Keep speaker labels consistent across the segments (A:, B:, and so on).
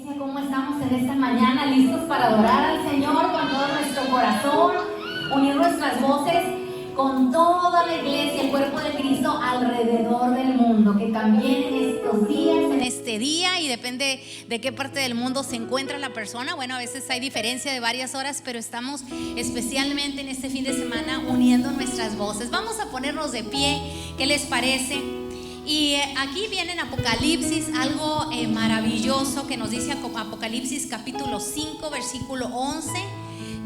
A: iglesia, ¿cómo estamos en esta mañana? ¿Listos para adorar al Señor con todo nuestro corazón? Unir nuestras voces con toda la iglesia, el cuerpo de Cristo alrededor del mundo. Que también en estos días, en este día, y depende de qué parte del mundo se encuentra la persona. Bueno, a veces hay diferencia de varias horas, pero estamos especialmente en este fin de semana uniendo nuestras voces. Vamos a ponernos de pie, ¿qué les parece? Y aquí viene en Apocalipsis algo maravilloso que nos dice Apocalipsis capítulo 5 versículo 11.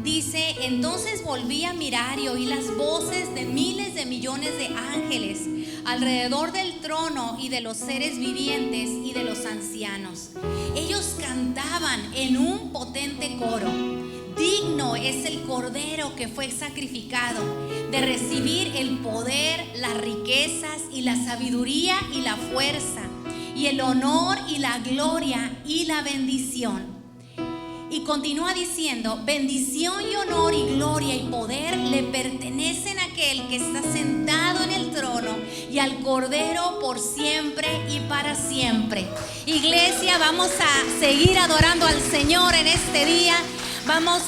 A: Dice: entonces volví a mirar y oí las voces de miles de millones de ángeles alrededor del trono y de los seres vivientes y de los ancianos. Ellos cantaban en un potente coro: digno es el Cordero que fue sacrificado de recibir el poder, las riquezas y la sabiduría y la fuerza y el honor y la gloria y la bendición. Y continúa diciendo: bendición y honor y gloria y poder le pertenecen a aquel que está sentado en el trono y al Cordero por siempre y para siempre. Iglesia, vamos a seguir adorando al Señor en este día. Vamos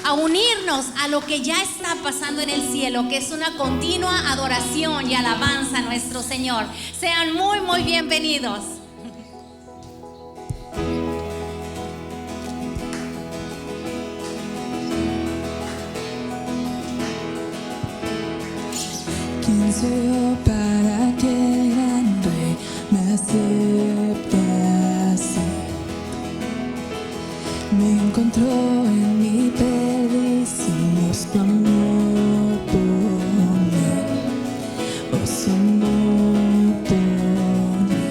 A: a unirnos a lo que ya está pasando en el cielo, que es una continua adoración y alabanza a nuestro Señor. Sean muy, muy bienvenidos.
B: ¿Quién soy yo para que el gran Rey me acepte así? Me encontró en mi perdición, su amor por mí, su amor por mí.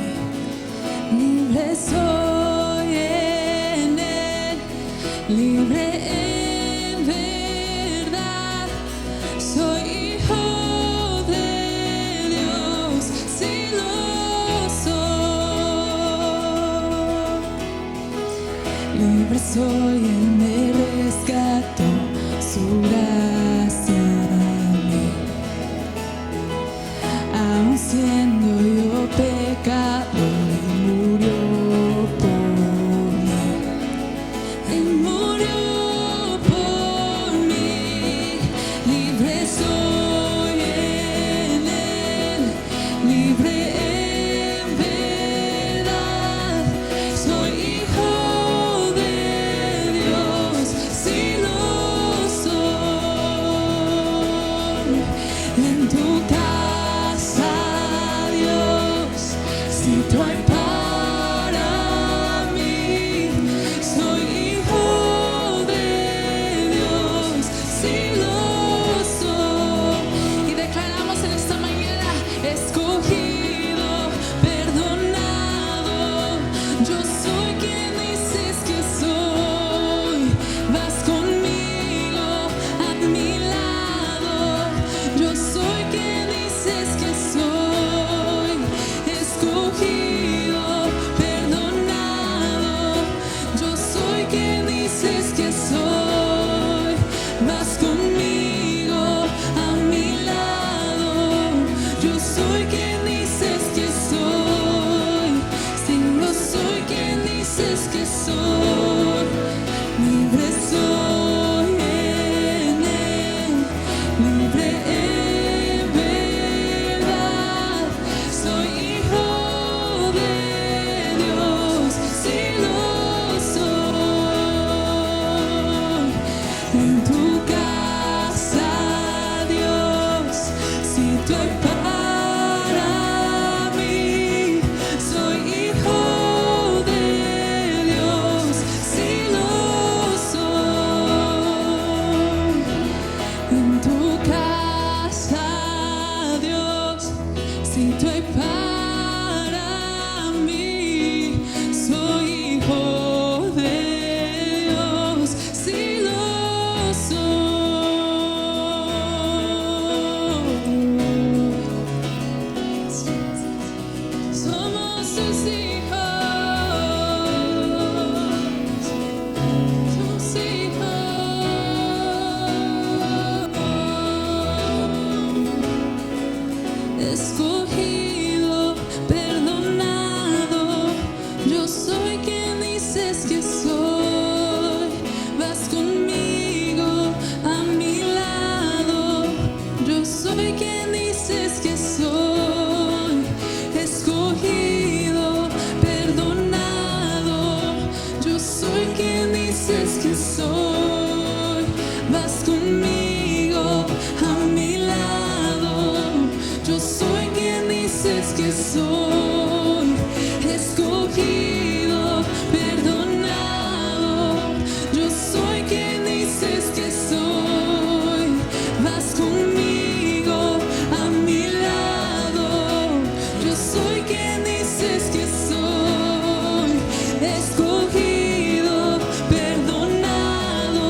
B: Libre soy en él, libre en verdad, soy hijo de Dios, si lo soy. Libre soy, Él me rescató, su gracia a mí. Aun siendo yo pecador, Él murió por mí. Él murió por mí. Libre soy en Él, libre en verdad, soy hijo de Dios, si lo soy. En tu casa, Dios, si tú hay para mí, soy hijo de Dios, si lo soy. Y declaramos en esta mañana: escogido, perdonado, yo soy quien dices que soy. Vas conmigo a mi lado, yo soy quien dices que soy. Escogido, perdonado, yo soy quien dices que soy. Vas conmigo a mi lado, yo soy quien dices que soy. Si no soy quien dices que soy. Libre soy en Él, libre en verdad, soy hijo de Dios, si lo soy. En tu casa, Dios, si tú hay para mí, soy hijo de Dios, si lo soy. En tu casa, Dios, si tú hay para mí, soy hijo de Dios, si lo soy. Somos sus hijos, sus hijos. Escogido, perdonado, yo soy quien dices que soy, escogido, perdonado. Yo soy quien dices que soy. Vas conmigo a mi lado. Yo soy quien dices que soy, escogido, perdonado.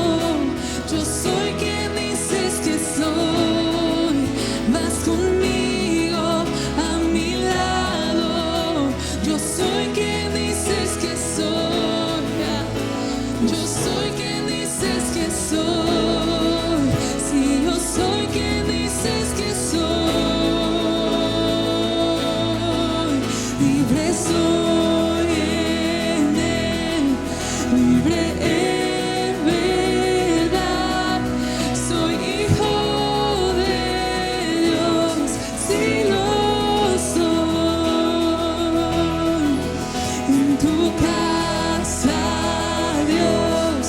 B: Yo soy quien dices que soy. Vas conmigo a mi lado. Yo soy quien dices que soy. Yo soy quien dices que soy. Sí, yo soy quien dices que soy. Libre soy en Él, libre en verdad. Soy hijo de Dios, sí lo soy. En tu casa, Dios,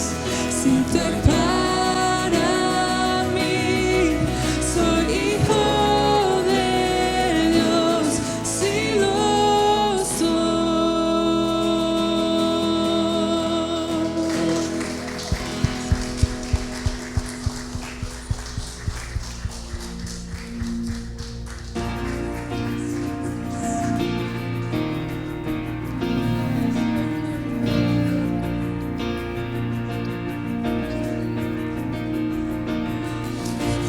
B: siempre para mí. Soy hijo de Dios, sí lo soy.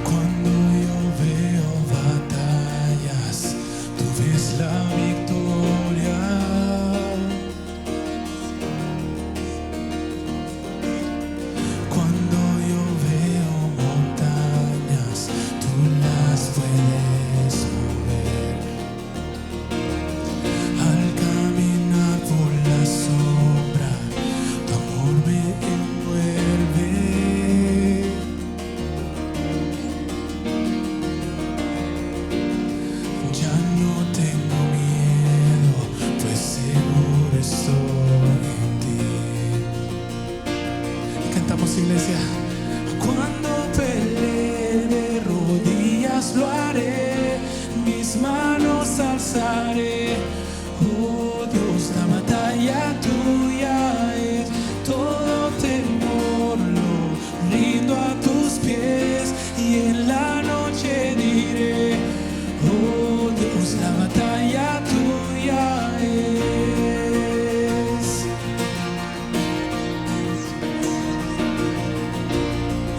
C: Cuando yo veo batallas, tú ves la victoria. Cuando yo veo montañas, tú las puedes mover. Al caminar por la sombra, tu amor me envuelve. Ya no tengo miedo, pues seguro estoy en ti. Y cantamos, iglesia. Cuando pelee de rodillas lo haré, mis manos alzaré. Oh Dios, la batalla tuya es, todo temor lo rindo a tus pies, y en la noche diré: oh Dios, la batalla tuya es.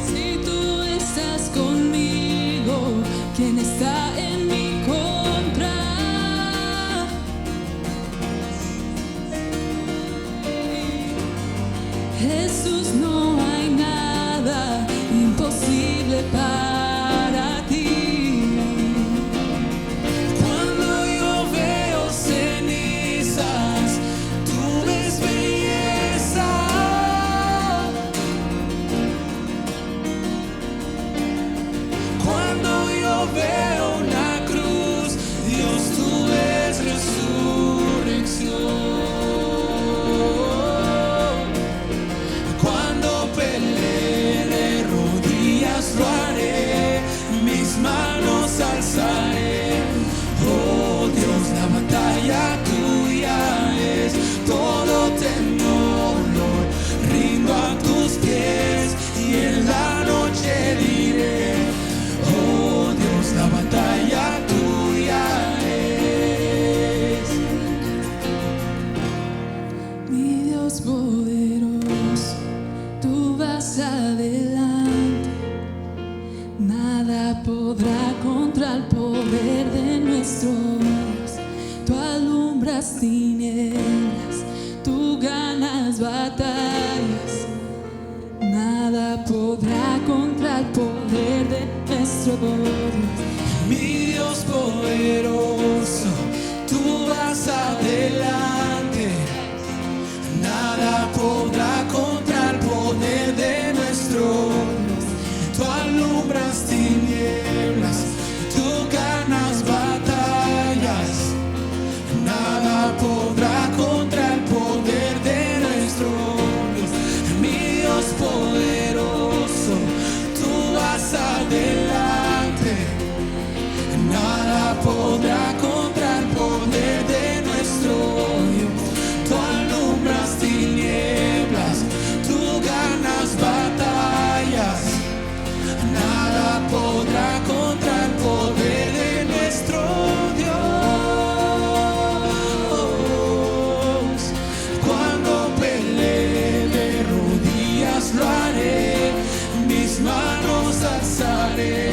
B: Si tú estás conmigo, ¿quién está en mi contra? Jesús, no hay nada imposible para ti.
C: Cuando yo veo cenizas, tú ves belleza. Cuando yo veo una cruz, Dios, tú ves resurrección. Cuando pelee de rodillas lo haré, mis manos alzaré. Oh Dios, la batalla tuya es, todo temor lo rindo a tus pies, y en la noche diré: oh Dios, la batalla tuya es.
B: Mi Dios poderoso, tú vas adelante. Nada podrá contra el poder de nuestro Dios. Tú alumbras tinieblas, tú ganas batallas. Nada podrá contra el poder de nuestro Dios.
C: Mi Dios poderoso, tú vas adelante. Nada podrá contra el poder de nuestro Dios. Tú alumbras tinieblas, tú ganas batallas. Nada podrá contra el poder de nuestro Dios. Mi Dios poderoso, tú vas adelante. Nada podrá nuestro Dios. Tú alumbras tinieblas, tú ganas batallas. Nada podrá contra el poder de nuestro Dios. Cuando pelee de rodillas lo haré, mis manos alzaré.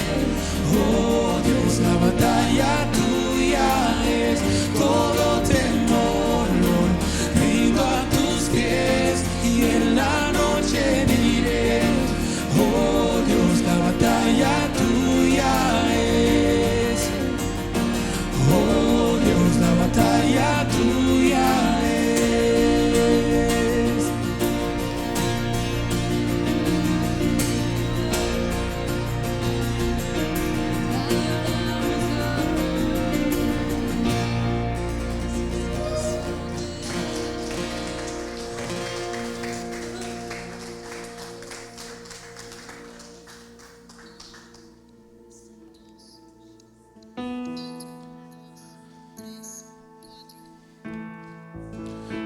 C: Oh Dios, la batalla tuya es. Todo temor lo rindo a tus pies y en la noche diré: oh Dios, la batalla tuya es. Oh Dios, la batalla tuya es.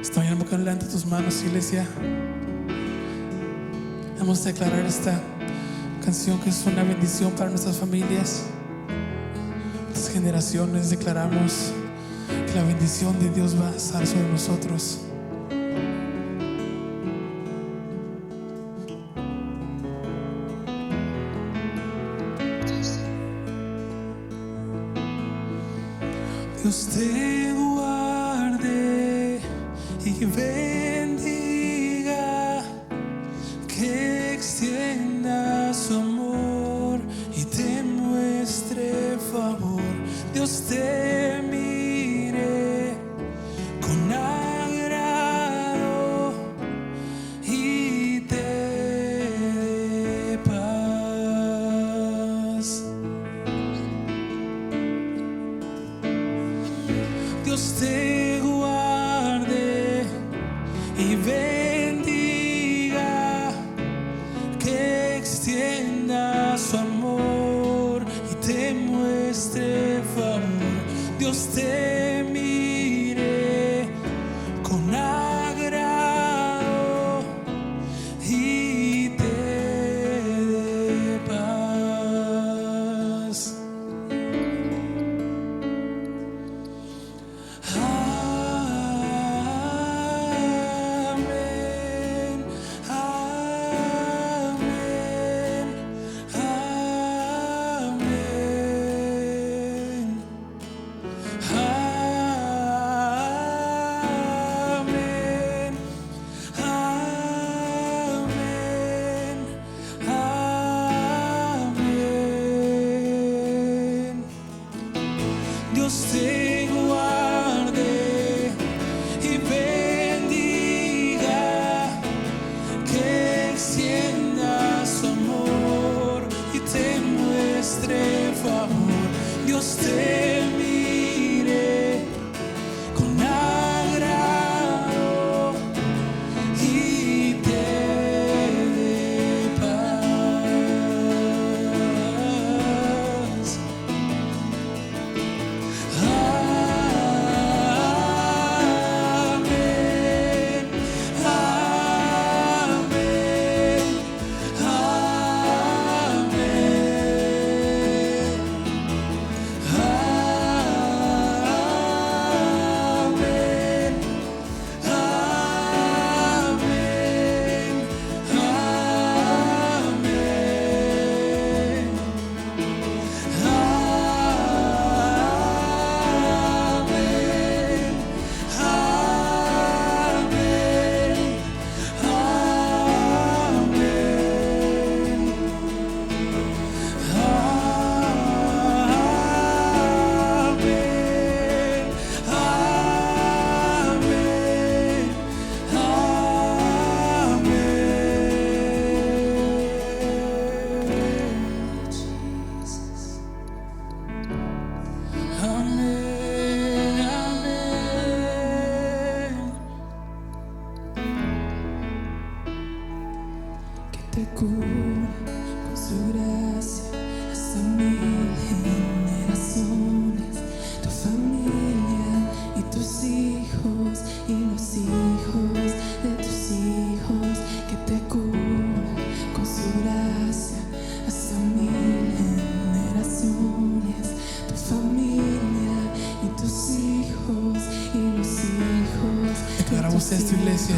C: Esta mañana que levanta tus manos, iglesia. Vamos a declarar esta canción que es una bendición para nuestras familias, nuestras generaciones. Declaramos que la bendición de Dios va a estar sobre nosotros. Dios te guarde y bendiga, que extienda su amor y te muestre favor. Dios te mire con agrado y te dé paz. Dios te guarde y bendiga, que extienda su amor y te muestre favor. Dios te mire con agrado y te dé paz. Amén.
B: tus hijos y los hijos de tus hijos, que te cubra con su gracia hasta 1000 generaciones, tu familia y tus hijos y los hijos.
C: Declaramos esto, iglesia,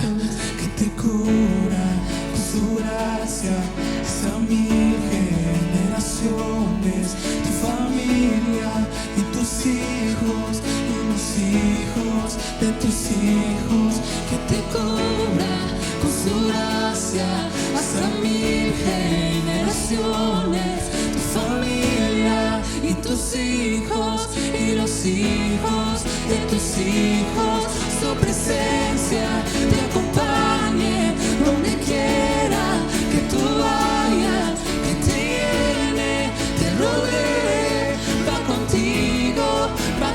C: que te cubra con su gracia hasta 1000 generaciones, tu familia y tus hijos y los hijos de tus hijos,
B: Que te cubra con su gracia hasta 1000 generaciones, tu familia y tus hijos y los hijos de tus hijos. Su presencia te acompañe donde quiera que tú vayas, que te llene, te rodee, va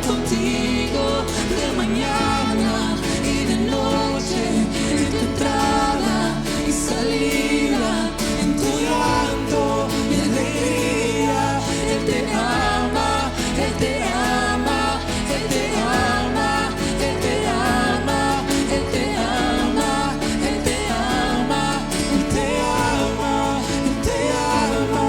B: contigo de mañana y de noche, en tu entrada y salida, en tu llanto y alegría. Él te ama, Él te ama, Él te ama, Él te ama, Él te ama, Él te ama, Él te ama, Él te ama.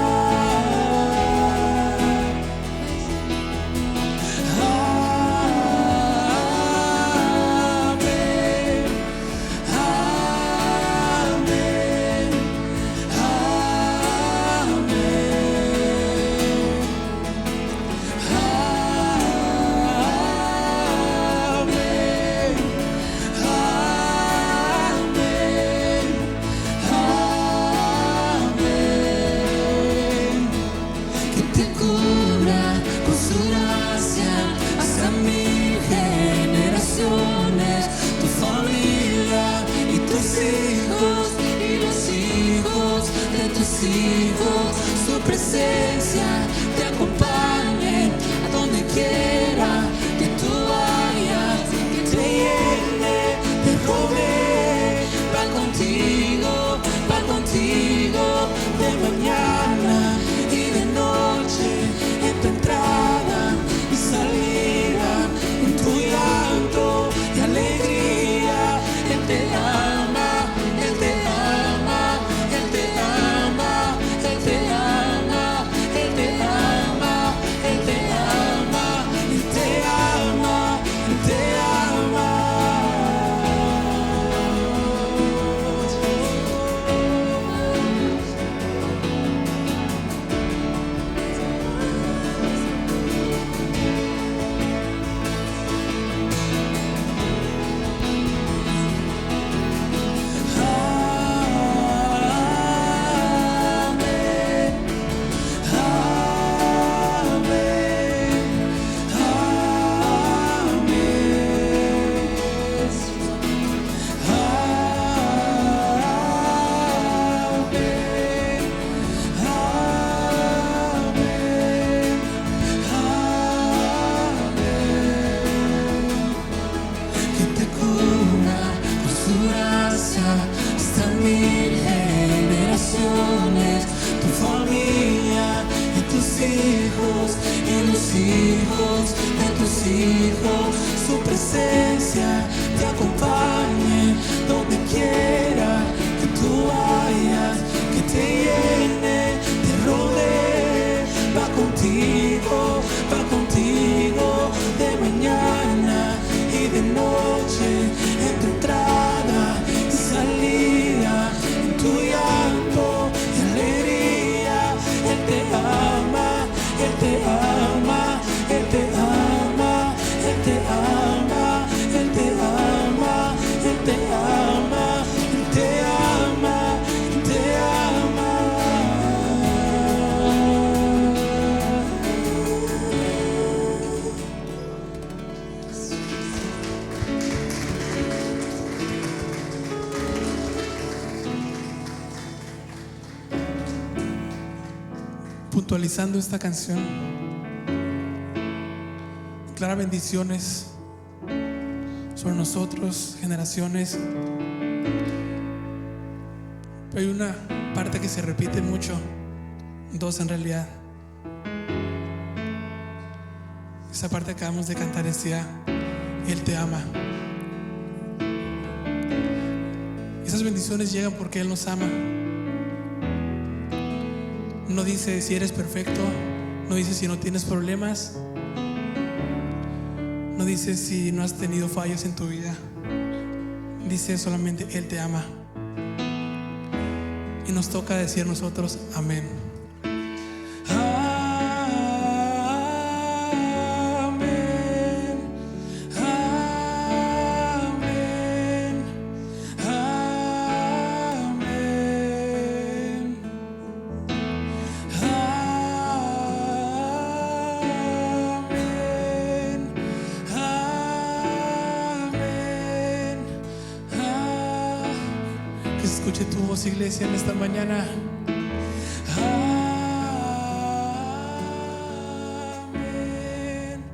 B: Que te cubra con su gracia hasta 1000 generaciones, tu familia y tus hijos y los hijos de tus hijos. Su presencia te acompañe a donde quiera que tú vayas, que te llene, te rodee, va contigo de mañana y de noche, en tu entrada y salida, en tu llanto y alegría. Él te ama, Él te ama, Él te ama, Él te ama, Él te ama, Él te ama, Él te ama, Él te ama. Que te cubra con su gracia hasta 1000 generaciones, tu familia y tus hijos y los hijos de tus hijos. Su presencia te acompañe donde quiera que tú vayas, que te llene, te rodee, va contigo de mañana y de noche, en tu entrada y salida, en tu llanto y alegría. Él te ama, Él te ama, Él te ama, Él te ama, Él te ama, Él te ama, Él te ama, Él te ama.
C: Puntualizando esta canción, declara bendiciones sobre nosotros, generaciones. Pero hay una parte que se repite mucho, dos en realidad. Esa parte acabamos de cantar decía: Él te ama. Esas bendiciones llegan porque Él nos ama. No dice si eres perfecto, no dice si no tienes problemas, no dice si no has tenido fallas en tu vida. Dice solamente Él te ama. Y nos toca decir nosotros amén. Escuche tu voz, iglesia, en esta mañana. Amén, amén, amén.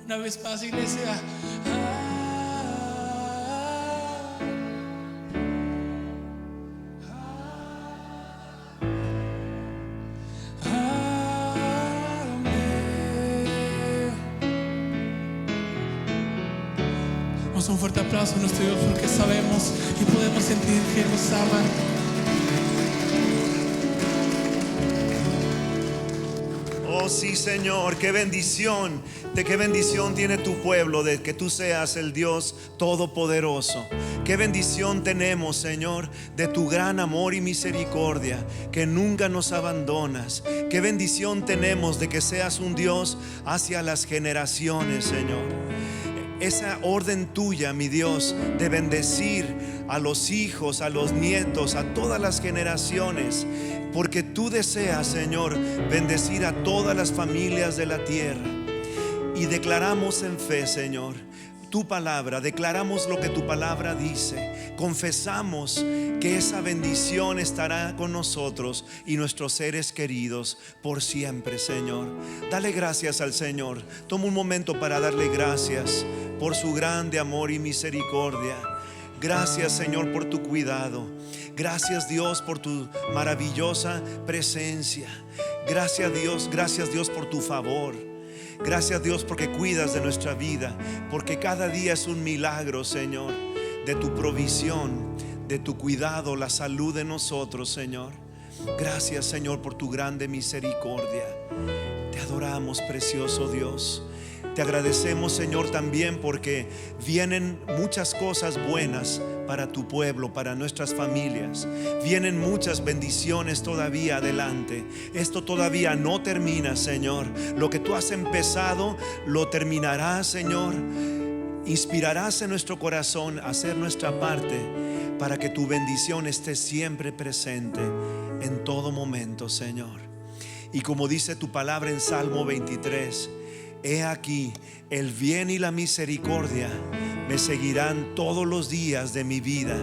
C: Una vez más, iglesia. Un fuerte aplauso a nuestro Dios, porque sabemos y podemos sentir que Él nos ama.
D: Oh sí, Señor, qué bendición. De qué bendición tiene tu pueblo de que tú seas el Dios todopoderoso. Qué bendición tenemos, Señor, de tu gran amor y misericordia, que nunca nos abandonas. Qué bendición tenemos de que seas un Dios hacia las generaciones, Señor. Esa orden tuya, mi Dios, de bendecir a los hijos, a los nietos, a todas las generaciones, porque tú deseas, Señor, bendecir a todas las familias de la tierra. Y declaramos en fe, Señor, tu palabra, declaramos lo que tu palabra dice, confesamos que esa bendición estará con nosotros y nuestros seres queridos por siempre, Señor. Dale gracias al Señor. Toma un momento para darle gracias por su grande amor y misericordia. Gracias, Señor, por tu cuidado. Gracias, Dios, por tu maravillosa presencia. Gracias, Dios, por tu favor. Gracias, Dios, porque cuidas de nuestra vida, porque cada día es un milagro, Señor, de tu provisión, de tu cuidado, la salud de nosotros, Señor. Gracias, Señor, por tu grande misericordia. Te adoramos, precioso Dios. Te agradecemos, Señor, también porque vienen muchas cosas buenas para tu pueblo, para nuestras familias. Vienen muchas bendiciones todavía adelante. Esto todavía no termina, Señor. Lo que tú has empezado, lo terminarás, Señor. Inspirarás en nuestro corazón a hacer nuestra parte para que tu bendición esté siempre presente en todo momento, Señor. Y como dice tu palabra en Salmo 23, he aquí, el bien y la misericordia me seguirán todos los días de mi vida,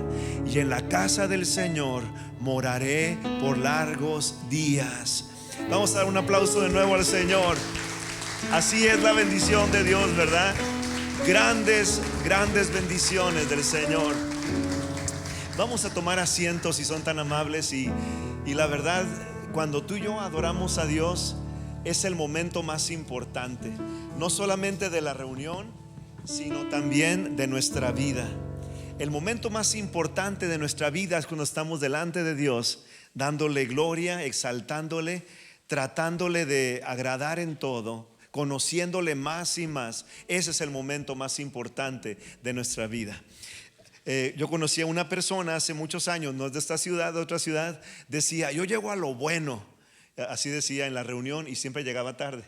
D: y en la casa del Señor moraré por largos días. Vamos a dar un aplauso de nuevo al Señor. Así es la bendición de Dios, ¿verdad? Grandes, grandes bendiciones del Señor. Vamos a tomar asientos si son tan amables. Y la verdad, cuando tú y yo adoramos a Dios, es el momento más importante, no solamente de la reunión, sino también de nuestra vida. El momento más importante de nuestra vida es cuando estamos delante de Dios, dándole gloria, exaltándole, tratándole de agradar en todo, conociéndole más y más. Ese es el momento más importante de nuestra vida. Yo conocí a una persona hace muchos años, no es de esta ciudad, de otra ciudad. Decía: yo llego a lo bueno. Así decía en la reunión, y siempre llegaba tarde.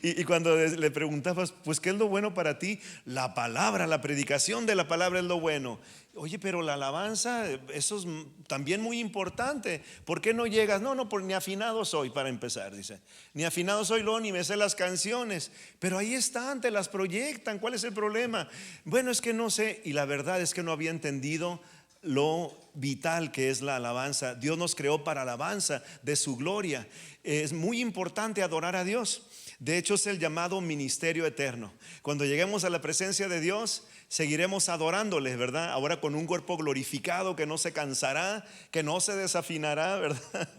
D: y cuando le preguntabas, pues, ¿qué es lo bueno para ti? La palabra, la predicación de la palabra es lo bueno. Oye, pero la alabanza, eso es también muy importante. ¿Por qué no llegas? No, ni afinado soy, para empezar, dice. Ni afinado soy, ni me sé las canciones. Pero ahí están, te las proyectan. ¿Cuál es el problema? Bueno, es que no sé. Y la verdad es que no había entendido lo vital que es la alabanza. Dios nos creó para alabanza de su gloria. Es muy importante adorar a Dios. De hecho, es el llamado ministerio eterno. Cuando lleguemos a la presencia de Dios, seguiremos adorándole, ¿verdad? Ahora con un cuerpo glorificado que no se cansará, que no se desafinará, ¿verdad?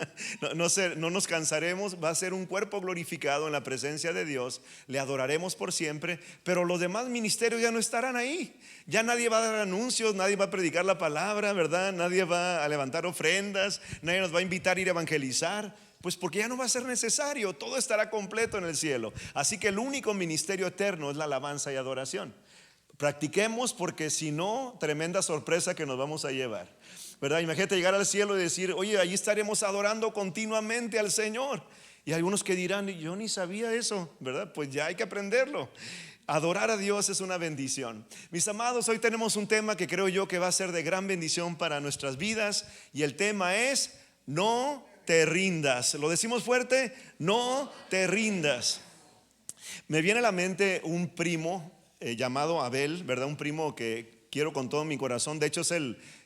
D: No nos cansaremos, va a ser un cuerpo glorificado en la presencia de Dios, le adoraremos por siempre, pero los demás ministerios ya no estarán ahí. Ya nadie va a dar anuncios, nadie va a predicar la palabra, ¿verdad? Nadie va a levantar ofrendas, nadie nos va a invitar a ir a evangelizar. Pues porque ya no va a ser necesario, todo estará completo en el cielo. Así que el único ministerio eterno es la alabanza y adoración. Practiquemos, porque si no, tremenda sorpresa que nos vamos a llevar, ¿verdad? Imagínate llegar al cielo y decir: oye, allí estaremos adorando continuamente al Señor. Y algunos que dirán: yo ni sabía eso, ¿verdad? Pues ya hay que aprenderlo. Adorar a Dios es una bendición. Mis amados, hoy tenemos un tema que creo yo que va a ser de gran bendición para nuestras vidas, y el tema es: no te rindas. Lo decimos fuerte: no te rindas. Me viene a la mente un primo llamado Abel, ¿verdad? Un primo que quiero con todo mi corazón. De hecho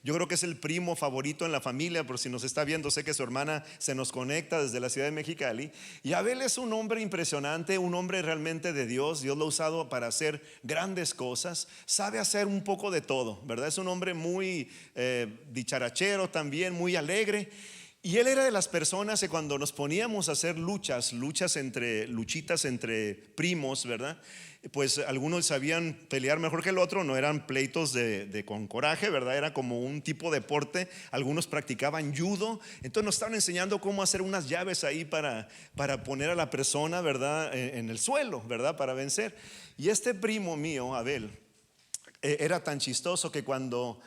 D: yo creo que es el primo favorito en la familia. Por si nos está viendo, sé que su hermana se nos conecta desde la ciudad de Mexicali. Y Abel es un hombre impresionante, un hombre realmente de Dios. Dios lo ha usado para hacer grandes cosas. Sabe hacer un poco de todo, ¿verdad? Es un hombre muy dicharachero también, muy alegre. Y él era de las personas que cuando nos poníamos a hacer luchitas entre primos, ¿verdad? Pues algunos sabían pelear mejor que el otro, no eran pleitos con coraje, ¿verdad? Era como un tipo de deporte. Algunos practicaban judo, entonces nos estaban enseñando cómo hacer unas llaves ahí para poner a la persona, ¿verdad? En el suelo, ¿verdad? Para vencer. Y este primo mío, Abel, era tan chistoso que cuando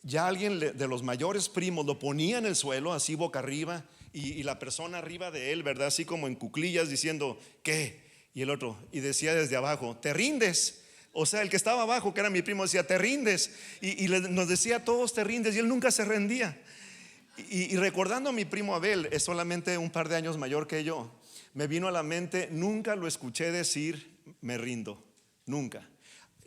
D: ya alguien de los mayores primos lo ponía en el suelo, así boca arriba, y la persona arriba de él, ¿verdad? Así como en cuclillas, diciendo: ¿qué? Y el otro, y decía desde abajo: ¿te rindes? O sea, el que estaba abajo, que era mi primo, decía: ¿te rindes? Y nos decía a todos: ¿te rindes? Y él nunca se rendía. Y recordando a mi primo Abel, es solamente un par de años mayor que yo, me vino a la mente: nunca lo escuché decir me rindo, nunca.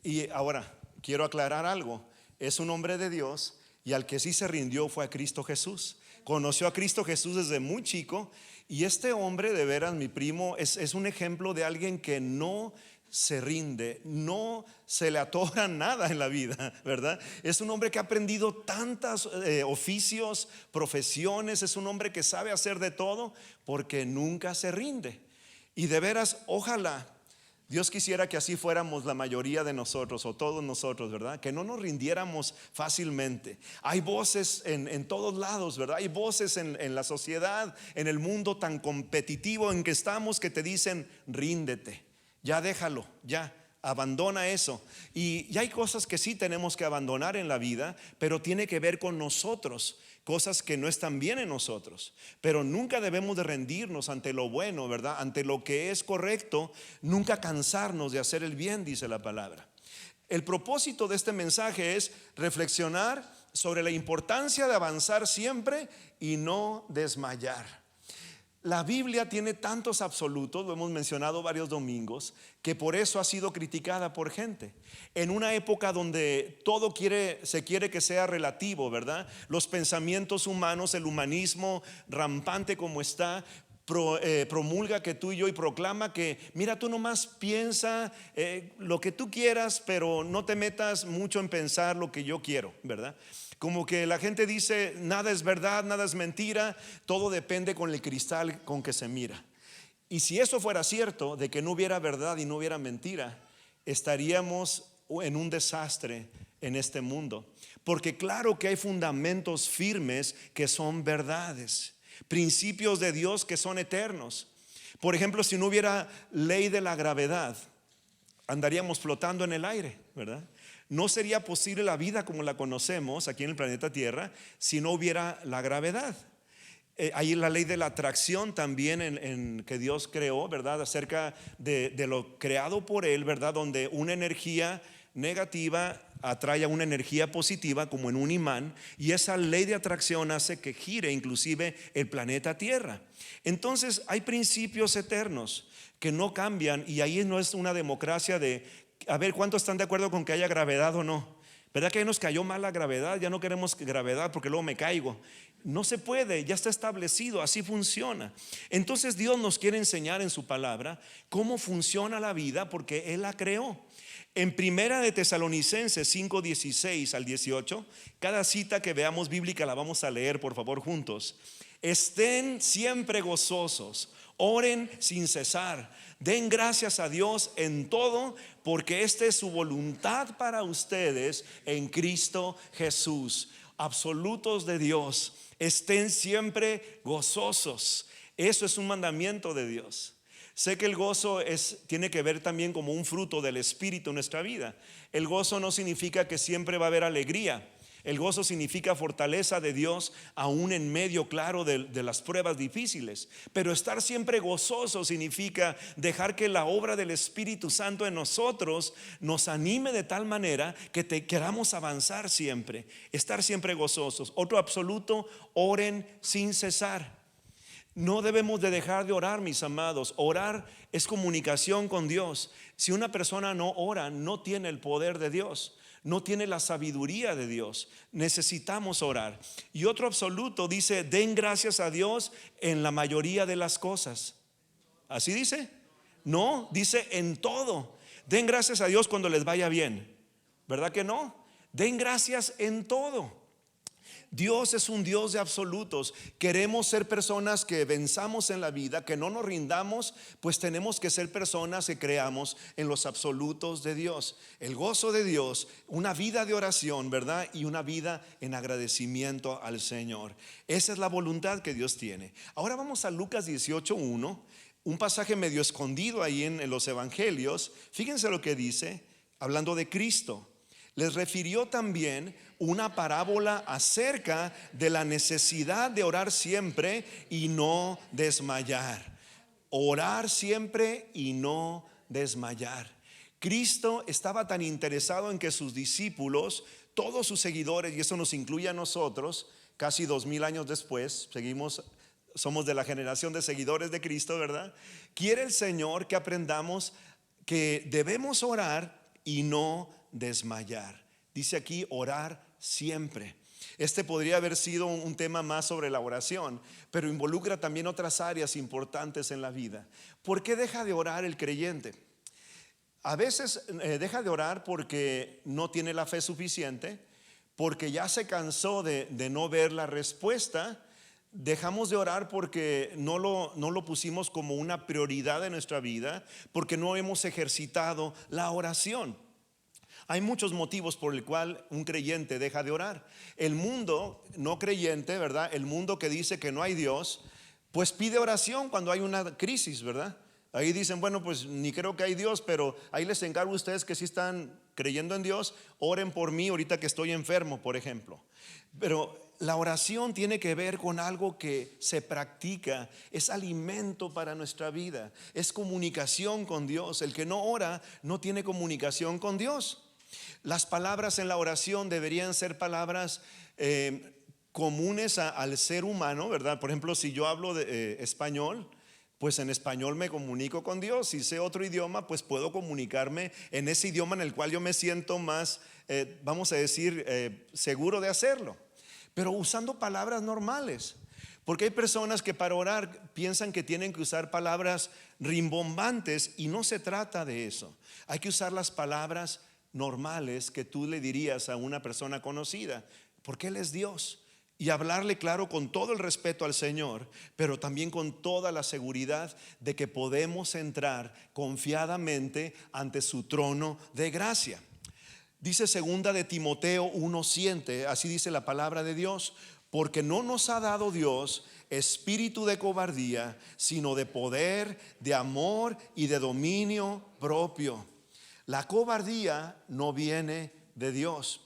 D: Y ahora quiero aclarar algo: es un hombre de Dios, y al que sí se rindió fue a Cristo Jesús. Conoció a Cristo Jesús desde muy chico. Y este hombre, de veras, mi primo, es un ejemplo de alguien que no se rinde, no se le atora nada en la vida, ¿verdad? Es un hombre que ha aprendido tantos oficios, profesiones. Es un hombre que sabe hacer de todo, porque nunca se rinde. Y de veras, ojalá Dios quisiera que así fuéramos la mayoría de nosotros, o todos nosotros, ¿verdad? Que no nos rindiéramos fácilmente. Hay voces en todos lados, ¿verdad? Hay voces en la sociedad, en el mundo tan competitivo en que estamos, que te dicen: ríndete, ya déjalo, ya abandona eso. Y hay cosas que sí tenemos que abandonar en la vida, pero tiene que ver con nosotros, cosas que no están bien en nosotros. Pero nunca debemos de rendirnos ante lo bueno, ¿verdad? Ante lo que es correcto, nunca cansarnos de hacer el bien, dice la palabra. El propósito de este mensaje es reflexionar sobre la importancia de avanzar siempre y no desmayar. La Biblia tiene tantos absolutos, lo hemos mencionado varios domingos, que por eso ha sido criticada por gente. En una época donde todo se quiere que sea relativo, ¿verdad? Los pensamientos humanos, el humanismo rampante como está, promulga que tú y yo, y proclama que: mira, tú nomás piensa lo que tú quieras, pero no te metas mucho en pensar lo que yo quiero, ¿verdad? Como que la gente dice: nada es verdad, nada es mentira, todo depende con el cristal con que se mira. Y si eso fuera cierto, de que no hubiera verdad y no hubiera mentira, estaríamos en un desastre en este mundo. Porque claro que hay fundamentos firmes que son verdades, principios de Dios que son eternos. Por ejemplo, si no hubiera ley de la gravedad, andaríamos flotando en el aire, ¿verdad? No sería posible la vida como la conocemos aquí en el planeta Tierra si no hubiera la gravedad. Hay la ley de la atracción también en que Dios creó, ¿verdad? Acerca de lo creado por Él, ¿verdad? Donde una energía negativa atrae a una energía positiva, como en un imán, y esa ley de atracción hace que gire inclusive el planeta Tierra. Entonces hay principios eternos que no cambian, y ahí no es una democracia de a ver cuántos están de acuerdo con que haya gravedad o no. ¿Verdad que ahí nos cayó mal la gravedad? Ya no queremos gravedad porque luego me caigo. No se puede, ya está establecido, así funciona. Entonces Dios nos quiere enseñar en su palabra cómo funciona la vida, porque Él la creó. En Primera de Tesalonicenses 5:16 al 18, cada cita que veamos bíblica la vamos a leer, por favor, juntos. Estén siempre gozosos, oren sin cesar, den gracias a Dios en todo, porque esta es su voluntad para ustedes en Cristo Jesús. Absolutos de Dios, estén siempre gozosos. Eso es un mandamiento de Dios. Sé que el gozo tiene que ver también como un fruto del Espíritu en nuestra vida. El gozo no significa que siempre va a haber alegría. El gozo significa fortaleza de Dios aún en medio, claro, de las pruebas difíciles. Pero estar siempre gozoso significa dejar que la obra del Espíritu Santo en nosotros nos anime de tal manera que queramos avanzar siempre. Estar siempre gozosos. Otro absoluto, oren sin cesar. No debemos de dejar de orar, mis amados. Orar es comunicación con Dios. Si una persona no ora, no tiene el poder de Dios, no tiene la sabiduría de Dios. Necesitamos orar. Y otro absoluto dice, den gracias a Dios en la mayoría de las cosas. ¿Así dice? No, dice en todo. Den gracias a Dios cuando les vaya bien. ¿Verdad que no? Den gracias en todo. Dios es un Dios de absolutos. Queremos ser personas que venzamos en la vida, que no nos rindamos, pues tenemos que ser personas que creamos en los absolutos de Dios. El gozo de Dios, una vida de oración, ¿verdad? Y una vida en agradecimiento al Señor. Esa es la voluntad que Dios tiene. Ahora vamos a Lucas 18:1, un pasaje medio escondido ahí en los evangelios. Fíjense lo que dice, hablando de Cristo. Les refirió también una parábola acerca de la necesidad de orar siempre y no desmayar. Orar siempre y no desmayar. Cristo estaba tan interesado en que sus discípulos, todos sus seguidores, y eso nos incluye a nosotros, casi 2000 años después, somos de la generación de seguidores de Cristo, ¿verdad? Quiere el Señor que aprendamos que debemos orar y no desmayar. Dice aquí orar siempre. Este podría haber sido un tema más sobre la oración, pero involucra también otras áreas importantes en la vida. ¿Por qué deja de orar el creyente? A veces deja de orar porque no tiene la fe suficiente, porque ya se cansó de no ver la respuesta. Dejamos de orar porque no lo pusimos como una prioridad en nuestra vida, porque no hemos ejercitado la oración. Hay muchos motivos por el cual un creyente deja de orar. El mundo no creyente, ¿verdad? El mundo que dice que no hay Dios, pues pide oración cuando hay una crisis, ¿verdad? Ahí dicen, bueno, pues ni creo que hay Dios, pero ahí les encargo a ustedes que sí están creyendo en Dios, oren por mí ahorita que estoy enfermo, por ejemplo. Pero la oración tiene que ver con algo que se practica, es alimento para nuestra vida, es comunicación con Dios. El que no ora no tiene comunicación con Dios. Las palabras en la oración deberían ser palabras comunes al ser humano, ¿verdad? Por ejemplo, si yo hablo de español, pues en español me comunico con Dios. Si sé otro idioma, pues puedo comunicarme en ese idioma en el cual yo me siento más, vamos a decir, seguro de hacerlo. Pero usando palabras normales. Porque hay personas que para orar piensan que tienen que usar palabras rimbombantes y no se trata de eso. Hay que usar las palabras normales que tú le dirías a una persona conocida, porque Él es Dios. Y hablarle, claro, con todo el respeto al Señor, pero también con toda la seguridad de que podemos entrar confiadamente ante su trono de gracia. Dice segunda de Timoteo 1:7, así dice la palabra de Dios: porque no nos ha dado Dios espíritu de cobardía, sino de poder, de amor y de dominio propio. La cobardía no viene de Dios.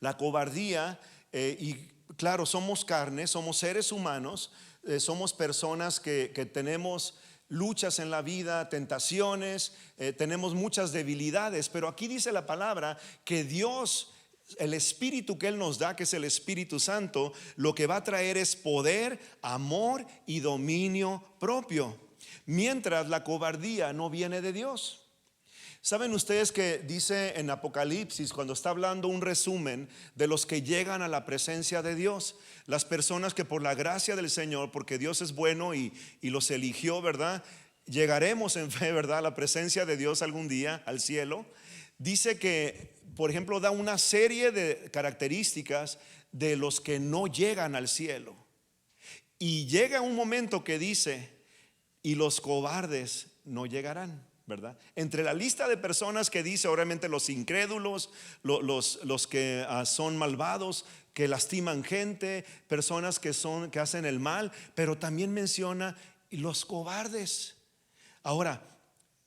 D: La cobardía, y claro, somos carne, somos seres humanos, somos personas que tenemos luchas en la vida, tentaciones, tenemos muchas debilidades, pero aquí dice la palabra que Dios, el Espíritu que Él nos da, que es el Espíritu Santo, lo que va a traer es poder, amor y dominio propio, mientras la cobardía no viene de Dios. ¿Saben ustedes que dice en Apocalipsis, cuando está hablando un resumen de los que llegan a la presencia de Dios, las personas que por la gracia del Señor, porque Dios es bueno y los eligió, ¿verdad? Llegaremos en fe, ¿verdad?, a la presencia de Dios algún día, al cielo. dice que, por ejemplo, da una serie de características de los que no llegan al cielo. Y llega un momento que dice, y los cobardes no llegarán, ¿verdad? Entre la lista de personas que dice, obviamente los incrédulos, los que son malvados, que lastiman gente, personas que hacen el mal, pero también menciona los cobardes. Ahora,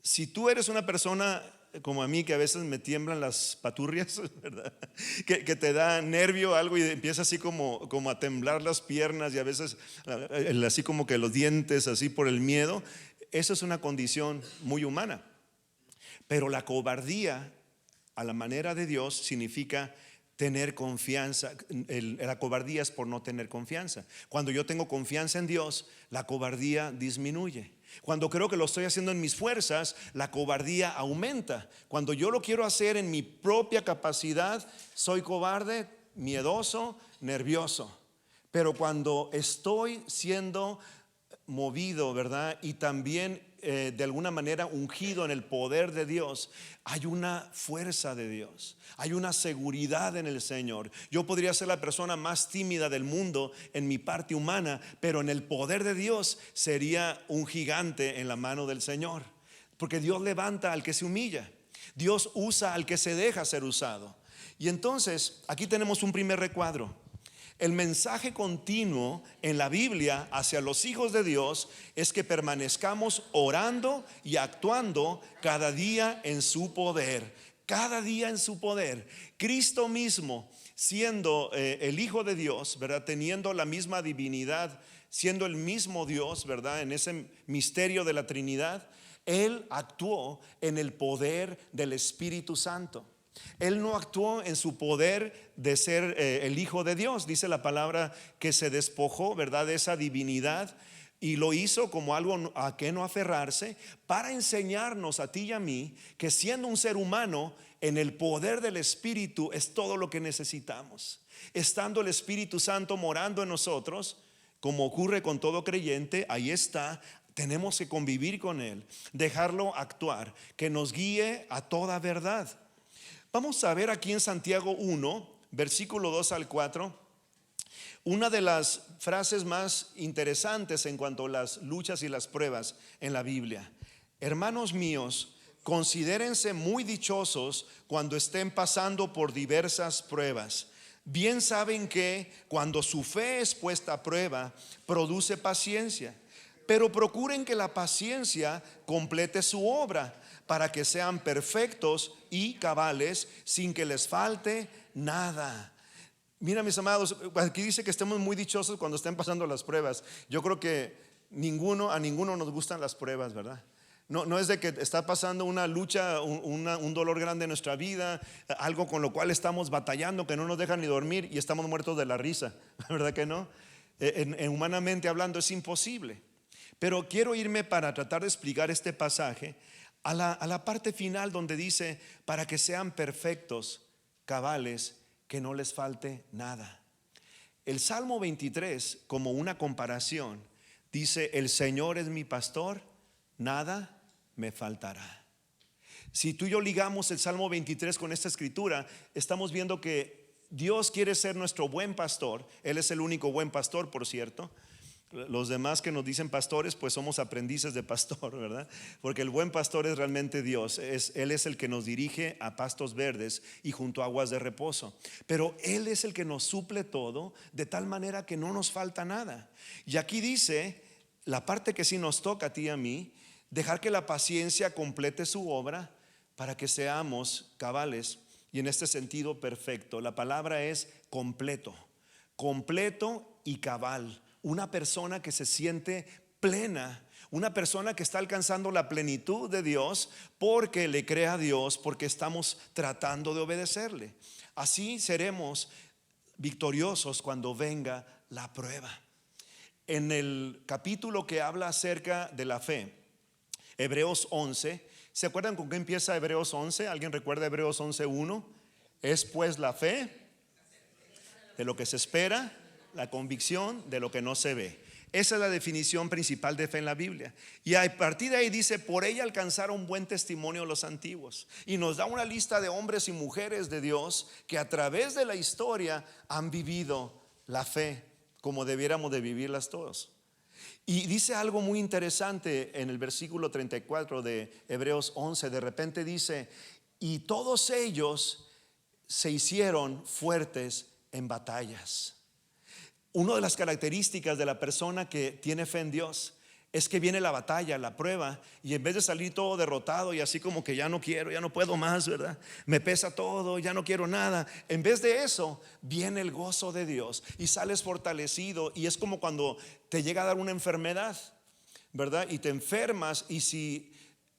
D: si tú eres una persona como a mí, que a veces me tiemblan las paturrias, ¿verdad? Que te da nervio algo y empieza así como a temblar las piernas, y a veces así como que los dientes, así por el miedo. Eso es una condición muy humana. Pero la cobardía, a la manera de Dios, significa tener confianza. La cobardía es por no tener confianza. Cuando yo tengo confianza en Dios, la cobardía disminuye. Cuando creo que lo estoy haciendo en mis fuerzas, la cobardía aumenta. Cuando yo lo quiero hacer en mi propia capacidad, soy cobarde, miedoso, nervioso. Pero cuando estoy siendo movido, ¿verdad? Y también de alguna manera ungido en el poder de Dios, hay una fuerza de Dios, hay una seguridad en el Señor. Yo podría ser la persona más tímida del mundo en mi parte humana, pero en el poder de Dios sería un gigante en la mano del Señor, porque Dios levanta al que se humilla, Dios usa al que se deja ser usado. Y entonces aquí tenemos un primer recuadro. El mensaje continuo en la Biblia hacia los hijos de Dios es que permanezcamos orando y actuando cada día en su poder. Cada día en su poder. Cristo mismo, siendo el Hijo de Dios, ¿verdad? Teniendo la misma divinidad, siendo el mismo Dios, ¿verdad? En ese misterio de la Trinidad, Él actuó en el poder del Espíritu Santo. Él no actuó en su poder de ser el Hijo de Dios. Dice la palabra que se despojó, ¿verdad?, de esa divinidad, y lo hizo como algo a que no aferrarse, para enseñarnos a ti y a mí que siendo un ser humano, en el poder del Espíritu es todo lo que necesitamos. Estando el Espíritu Santo morando en nosotros, como ocurre con todo creyente, ahí está. Tenemos que convivir con Él, dejarlo actuar, que nos guíe a toda verdad. Vamos a ver aquí en Santiago 1, versículo 2 al 4, una de las frases más interesantes en cuanto a las luchas y las pruebas en la Biblia. Hermanos míos, considérense muy dichosos cuando estén pasando por diversas pruebas. Bien saben que cuando su fe es puesta a prueba, produce paciencia. Pero procuren que la paciencia complete su obra, para que sean perfectos y cabales, sin que les falte nada. Mira, mis amados, aquí dice que estemos muy dichosos cuando estén pasando las pruebas. Yo creo que a ninguno nos gustan las pruebas, ¿verdad? No es de que está pasando una lucha, un dolor grande en nuestra vida, algo con lo cual estamos batallando, que no nos dejan ni dormir y estamos muertos de la risa, ¿verdad que no? Humanamente hablando es imposible. Pero quiero irme para tratar de explicar este pasaje a la parte final, donde dice para que sean perfectos, cabales, que no les falte nada. El Salmo 23, como una comparación, dice: el Señor es mi pastor, nada me faltará. Si tú y yo ligamos el Salmo 23 con esta escritura, estamos viendo que Dios quiere ser nuestro buen pastor. Él es el único buen pastor, por cierto. Los demás que nos dicen pastores, pues somos aprendices de pastor, ¿verdad? Porque el buen pastor es realmente Dios. Él es el que nos dirige a pastos verdes y junto a aguas de reposo. Pero Él es el que nos suple todo, de tal manera que no nos falta nada. Y aquí dice, la parte que sí nos toca a ti y a mí, dejar que la paciencia complete su obra, para que seamos cabales, y en este sentido perfecto. La palabra es completo, completo y cabal. Una persona que se siente plena, una persona que está alcanzando la plenitud de Dios porque le cree a Dios, porque estamos tratando de obedecerle. Así seremos victoriosos cuando venga la prueba. En el capítulo que habla acerca de la fe, Hebreos 11, ¿se acuerdan con qué empieza Hebreos 11? ¿Alguien recuerda Hebreos 11:1? Es pues la fe de lo que se espera, la convicción de lo que no se ve. Esa es la definición principal de fe en la Biblia. Y a partir de ahí dice, por ella alcanzaron buen testimonio los antiguos. Y nos da una lista de hombres y mujeres de Dios que a través de la historia han vivido la fe como debiéramos de vivirlas todos. Y dice algo muy interesante en el versículo 34 de Hebreos 11. De repente dice, y todos ellos se hicieron fuertes en batallas. Una de las características de la persona que tiene fe en Dios es que viene la batalla, la prueba, y en vez de salir todo derrotado y así como que ya no quiero, ya no puedo más, ¿verdad? Me pesa todo, ya no quiero nada. En vez de eso, viene el gozo de Dios y sales fortalecido. Y es como cuando te llega a dar una enfermedad, ¿verdad? Y te enfermas, y si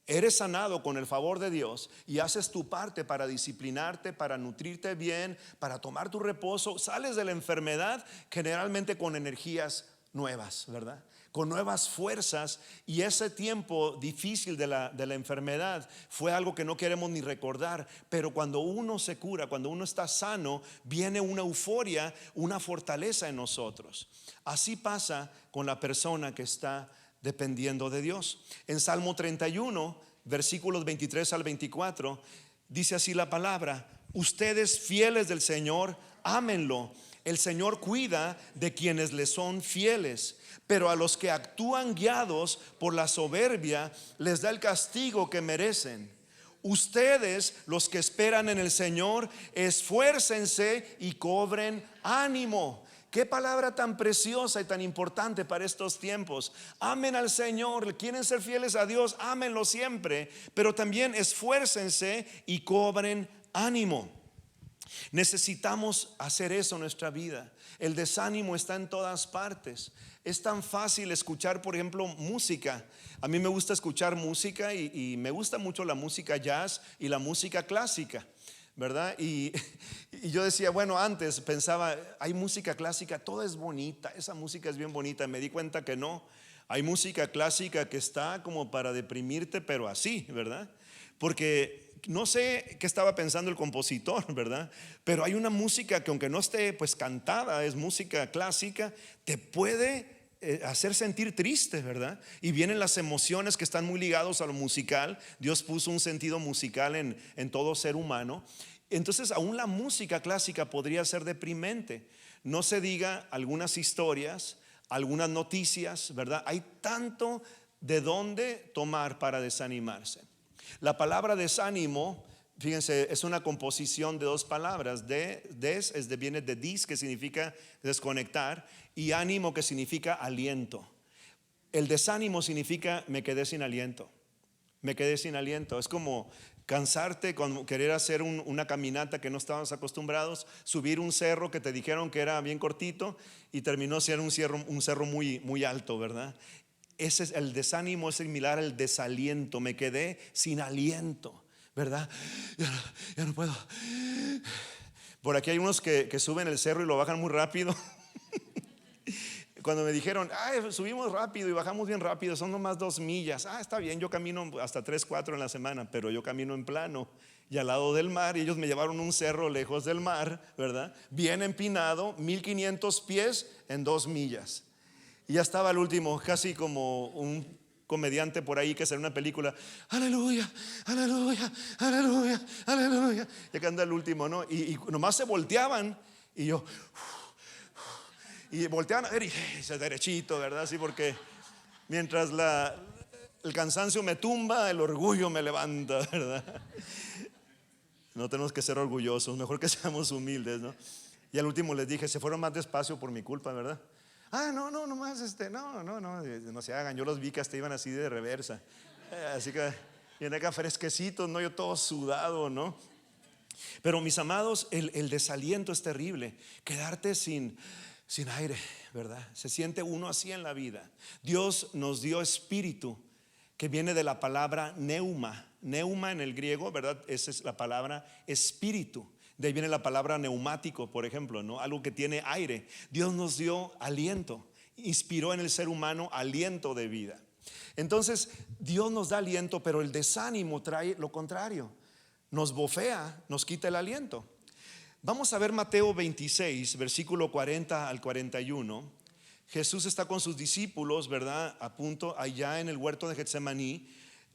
D: eres sanado con el favor de Dios y haces tu parte para disciplinarte, para nutrirte bien, para tomar tu reposo, sales de la enfermedad generalmente con energías nuevas, ¿verdad? Con nuevas fuerzas. Y ese tiempo difícil de la enfermedad fue algo que no queremos ni recordar. Pero cuando uno se cura, cuando uno está sano, viene una euforia, una fortaleza en nosotros. Así pasa con la persona que está dependiendo de Dios. En Salmo 31, versículos 23 al 24, dice así la palabra: ustedes fieles del Señor, ámenlo. El Señor cuida de quienes le son fieles, pero a los que actúan guiados por la soberbia les da el castigo que merecen. Ustedes, los que esperan en el Señor, esfuércense y cobren ánimo. Qué palabra tan preciosa y tan importante para estos tiempos. Amen al Señor, quieren ser fieles a Dios, ámenlo siempre, pero también esfuércense y cobren ánimo. Necesitamos hacer eso en nuestra vida. El desánimo está en todas partes. Es tan fácil escuchar, por ejemplo, música. A mí me gusta escuchar música y me gusta mucho la música jazz y la música clásica, ¿verdad? Y yo decía, bueno, antes pensaba, hay música clásica, toda es bonita, esa música es bien bonita. Me di cuenta que no. Hay música clásica que está como para deprimirte, pero así, ¿verdad? Porque no sé qué estaba pensando el compositor, ¿verdad? Pero hay una música que, aunque no esté pues cantada, es música clásica, te puede hacer sentir triste, ¿verdad? Y vienen las emociones que están muy ligados a lo musical. Dios puso un sentido musical en todo ser humano. Entonces aún la música clásica podría ser deprimente. No se diga algunas historias, algunas noticias, ¿verdad? Hay tanto de dónde tomar para desanimarse. La palabra desánimo, fíjense, es una composición de dos palabras. Viene de dis, que significa desconectar, y ánimo, que significa aliento. El desánimo significa me quedé sin aliento. Me quedé sin aliento. Es como cansarte con querer hacer una caminata que no estábamos acostumbrados, subir un cerro que te dijeron que era bien cortito y terminó siendo un cerro muy, muy alto, ¿verdad? Ese es el desánimo, es similar al desaliento. Me quedé sin aliento, ¿verdad? Ya no puedo. Por aquí hay unos que suben el cerro y lo bajan muy rápido. Cuando me dijeron, subimos rápido y bajamos bien rápido, son nomás 2 millas. Está bien, yo camino hasta 3, 4 en la semana, pero yo camino en plano y al lado del mar. Y ellos me llevaron un cerro lejos del mar, ¿verdad? Bien empinado, 1500 pies en 2 millas. Y ya estaba el último, casi como un comediante por ahí que hace una película. Aleluya, aleluya, aleluya, aleluya. Y acá anda el último, ¿no? Y nomás se volteaban y yo... Y volteaban a ver y ese derechito, ¿verdad? Así, porque mientras el cansancio me tumba, el orgullo me levanta, ¿verdad? No tenemos que ser orgullosos, mejor que seamos humildes, ¿no? Y al último les dije, se fueron más despacio por mi culpa, ¿verdad? No se hagan. Yo los vi que hasta iban así de reversa. Así que viene acá fresquecitos, ¿no? Yo todo sudado, ¿no? Pero mis amados, el desaliento es terrible. Quedarte sin aire, ¿verdad? Se siente uno así en la vida. Dios nos dio espíritu, que viene de la palabra neuma. Neuma en el griego, ¿verdad? Esa es la palabra espíritu. De ahí viene la palabra neumático, por ejemplo, ¿no? Algo que tiene aire. Dios nos dio aliento, inspiró en el ser humano aliento de vida. Entonces Dios nos da aliento, pero el desánimo trae lo contrario. Nos bofea, nos quita el aliento. Vamos a ver Mateo 26, versículo 40 al 41. Jesús está con sus discípulos, ¿verdad? A punto, allá en el huerto de Getsemaní,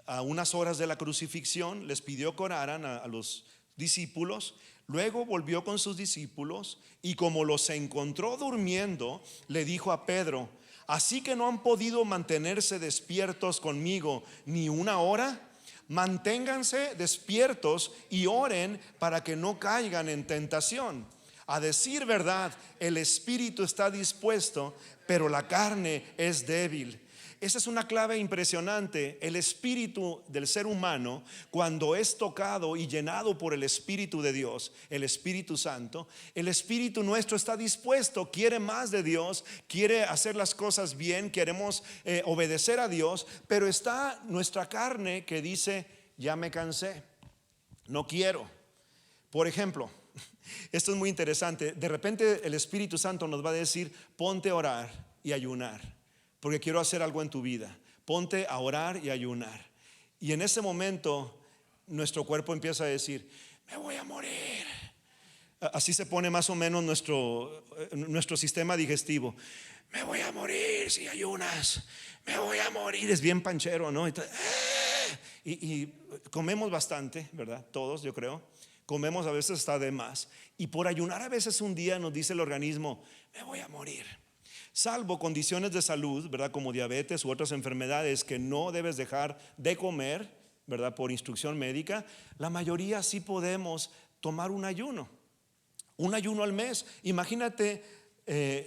D: a unas horas de la crucifixión, les pidió que oraran a los discípulos. Luego volvió con sus discípulos y como los encontró durmiendo, le dijo a Pedro: ¿así que no han podido mantenerse despiertos conmigo ni una hora? Manténganse despiertos y oren para que no caigan en tentación. A decir verdad, el espíritu está dispuesto, pero la carne es débil. Esa es una clave impresionante. El espíritu del ser humano, cuando es tocado y llenado por el Espíritu de Dios, el Espíritu Santo, el espíritu nuestro está dispuesto, quiere más de Dios, quiere hacer las cosas bien, queremos obedecer a Dios, pero está nuestra carne que dice: ya me cansé, no quiero. Por ejemplo, esto es muy interesante. De repente el Espíritu Santo nos va a decir: ponte a orar y ayunar, porque quiero hacer algo en tu vida. Ponte a orar y ayunar. Y en ese momento nuestro cuerpo empieza a decir: me voy a morir. Así se pone más o menos nuestro sistema digestivo. Me voy a morir si ayunas, me voy a morir. Es bien panchero, ¿no? Y comemos bastante, ¿verdad? Todos, yo creo. Comemos a veces hasta de más. Y por ayunar a veces un día nos dice el organismo: me voy a morir. Salvo condiciones de salud, ¿verdad? Como diabetes u otras enfermedades que no debes dejar de comer, ¿verdad? Por instrucción médica, la mayoría sí podemos tomar un ayuno al mes. Imagínate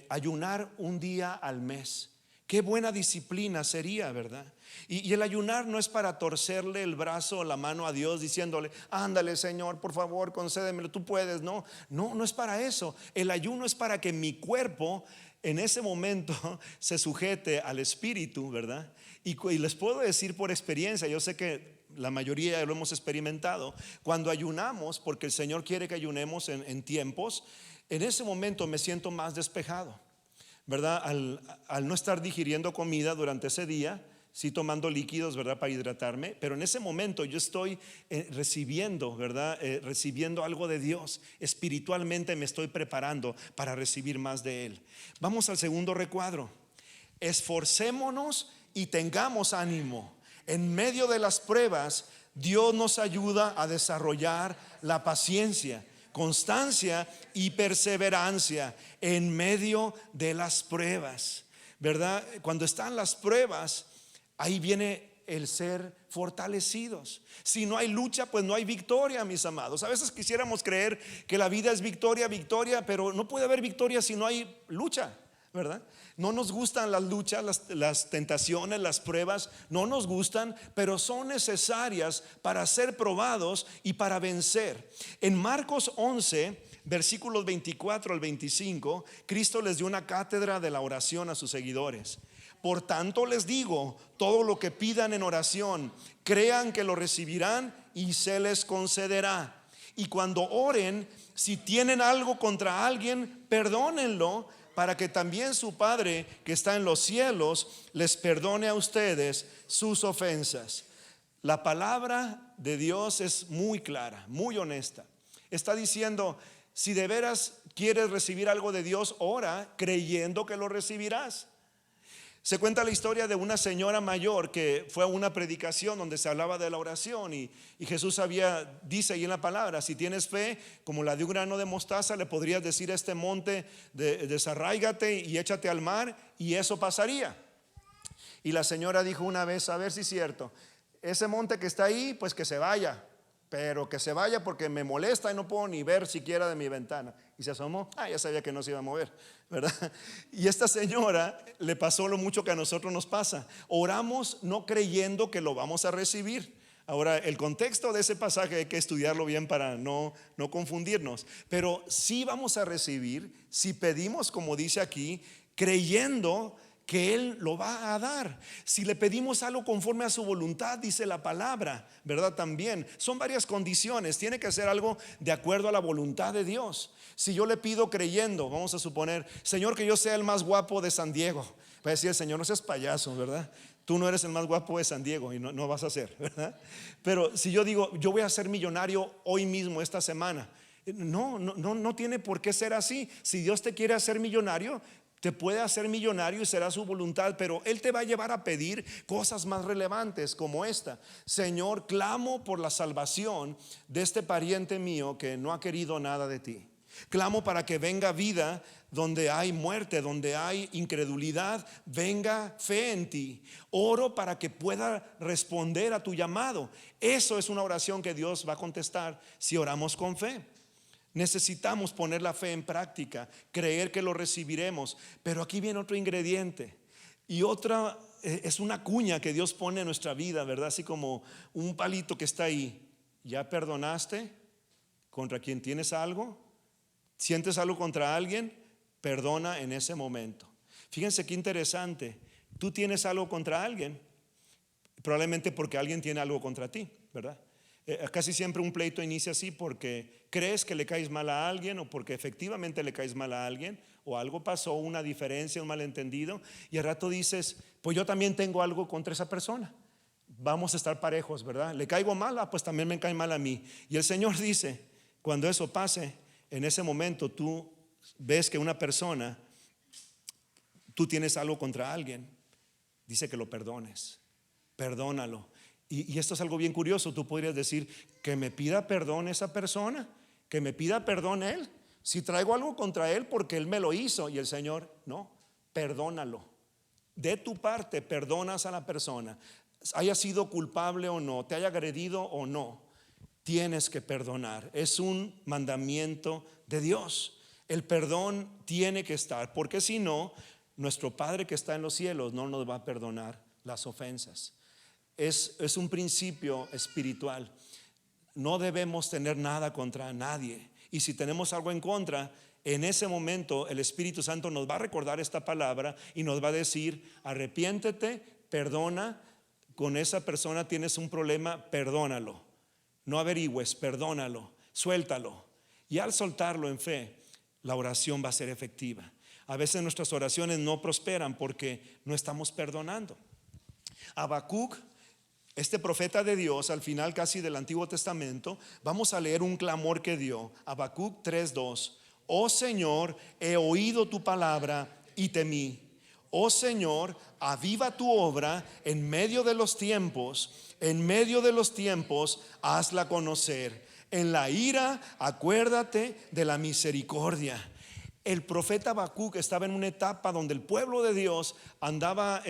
D: ayunar un día al mes. Qué buena disciplina sería, ¿verdad? Y el ayunar no es para torcerle el brazo o la mano a Dios diciéndole: ándale, Señor, por favor, concédemelo, tú puedes. No es para eso. El ayuno es para que mi cuerpo en ese momento se sujete al Espíritu, ¿verdad? Y les puedo decir por experiencia, yo sé que la mayoría lo hemos experimentado, cuando ayunamos, porque el Señor quiere que ayunemos en tiempos, en ese momento me siento más despejado, ¿verdad? Al no estar digiriendo comida durante ese día, sí tomando líquidos, ¿verdad? Para hidratarme, pero en ese momento yo estoy recibiendo, ¿verdad? Recibiendo algo de Dios. Espiritualmente me estoy preparando para recibir más de Él. Vamos al segundo recuadro. Esforcémonos y tengamos ánimo. En medio de las pruebas, Dios nos ayuda a desarrollar la paciencia, constancia y perseverancia en medio de las pruebas, ¿verdad? Cuando están las pruebas, ahí viene el ser fortalecidos. Si no hay lucha, pues no hay victoria, mis amados. A veces quisiéramos creer que la vida es victoria, pero no puede haber victoria si no hay lucha, ¿verdad? No nos gustan las luchas, las tentaciones, las pruebas, no nos gustan, pero son necesarias para ser probados y para vencer. En Marcos 11, versículos 24 al 25, Cristo les dio una cátedra de la oración a sus seguidores. Por tanto les digo, todo lo que pidan en oración, crean que lo recibirán y se les concederá. Y cuando oren, si tienen algo contra alguien, perdónenlo, para que también su Padre que está en los cielos les perdone a ustedes sus ofensas. La palabra de Dios es muy clara, muy honesta. Está diciendo: si de veras quieres recibir algo de Dios, ora creyendo que lo recibirás. Se cuenta la historia de una señora mayor que fue a una predicación donde se hablaba de la oración y Jesús dice ahí en la palabra: si tienes fe como la de un grano de mostaza, le podrías decir a este monte: desarráigate y échate al mar, y eso pasaría. Y la señora dijo una vez: a ver si es cierto, ese monte que está ahí, pues que se vaya, pero que se vaya porque me molesta y no puedo ni ver siquiera de mi ventana. Y se asomó, ya sabía que no se iba a mover, ¿verdad? Y esta señora le pasó lo mucho que a nosotros nos pasa. Oramos no creyendo que lo vamos a recibir. Ahora, el contexto de ese pasaje hay que estudiarlo bien para no confundirnos. Pero sí vamos a recibir si pedimos, como dice aquí, creyendo que Él lo va a dar. Si le pedimos algo conforme a su voluntad, dice la palabra, ¿verdad? También son varias condiciones. Tiene que ser algo de acuerdo a la voluntad de Dios. Si yo le pido creyendo, vamos a suponer: Señor, que yo sea el más guapo de San Diego, va a decir el Señor: no seas payaso, ¿verdad? Tú no eres el más guapo de San Diego y no vas a ser, ¿verdad? Pero si yo digo: yo voy a ser millonario hoy mismo, esta semana, no tiene por qué ser así. Si Dios te quiere hacer millonario,
E: te puede hacer millonario y será su voluntad, pero Él te va a llevar a pedir cosas más relevantes como esta. Señor, clamo por la salvación de este pariente mío que no ha querido nada de ti. Clamo para que venga vida donde hay muerte, donde hay incredulidad, venga fe en ti. Oro para que pueda responder a tu llamado. Eso es una oración que Dios va a contestar si oramos con fe. Necesitamos poner la fe en práctica, creer que lo recibiremos. Pero aquí viene otro ingrediente y otra es una cuña que Dios pone en nuestra vida, ¿verdad? Así como un palito que está ahí. ¿Ya perdonaste contra quien tienes algo? ¿Sientes algo contra alguien? Perdona en ese momento. Fíjense qué interesante. Tú tienes algo contra alguien, probablemente porque alguien tiene algo contra ti, ¿verdad? Casi siempre un pleito inicia así porque crees que le caes mal a alguien o porque efectivamente le caes mal a alguien o algo pasó, una diferencia, un malentendido, y al rato dices, pues yo también tengo algo contra esa persona. Vamos a estar parejos, ¿verdad? Le caigo mal, pues también me cae mal a mí. Y el Señor dice, cuando eso pase, en ese momento tú ves que una persona, tú tienes algo contra alguien, dice que lo perdones, perdónalo. Y esto es algo bien curioso. Tú podrías decir que me pida perdón esa persona, que me pida perdón él. Si traigo algo contra él porque él me lo hizo, y el Señor, no, perdónalo. De tu parte perdonas a la persona, haya sido culpable o no, te haya agredido o no, tienes que perdonar. Es un mandamiento de Dios. El perdón tiene que estar, porque si no, nuestro Padre que está en los cielos no nos va a perdonar las ofensas. Es un principio espiritual. No debemos tener nada contra nadie. Y si tenemos algo en contra, en ese momento el Espíritu Santo nos va a recordar esta palabra y nos va a decir, arrepiéntete, perdona. Con esa persona tienes un problema, perdónalo. No averigües, perdónalo, suéltalo. Y al soltarlo en fe, la oración va a ser efectiva. A veces nuestras oraciones no prosperan porque no estamos perdonando. Habacuc, este profeta de Dios, al final casi del Antiguo Testamento, vamos a leer un clamor que dio. Habacuc 3:2. Oh Señor, he oído tu palabra y temí. Oh Señor, aviva tu obra en medio de los tiempos. En medio de los tiempos, hazla conocer. En la ira, acuérdate de la misericordia. El profeta Habacuc estaba en una etapa donde el pueblo de Dios andaba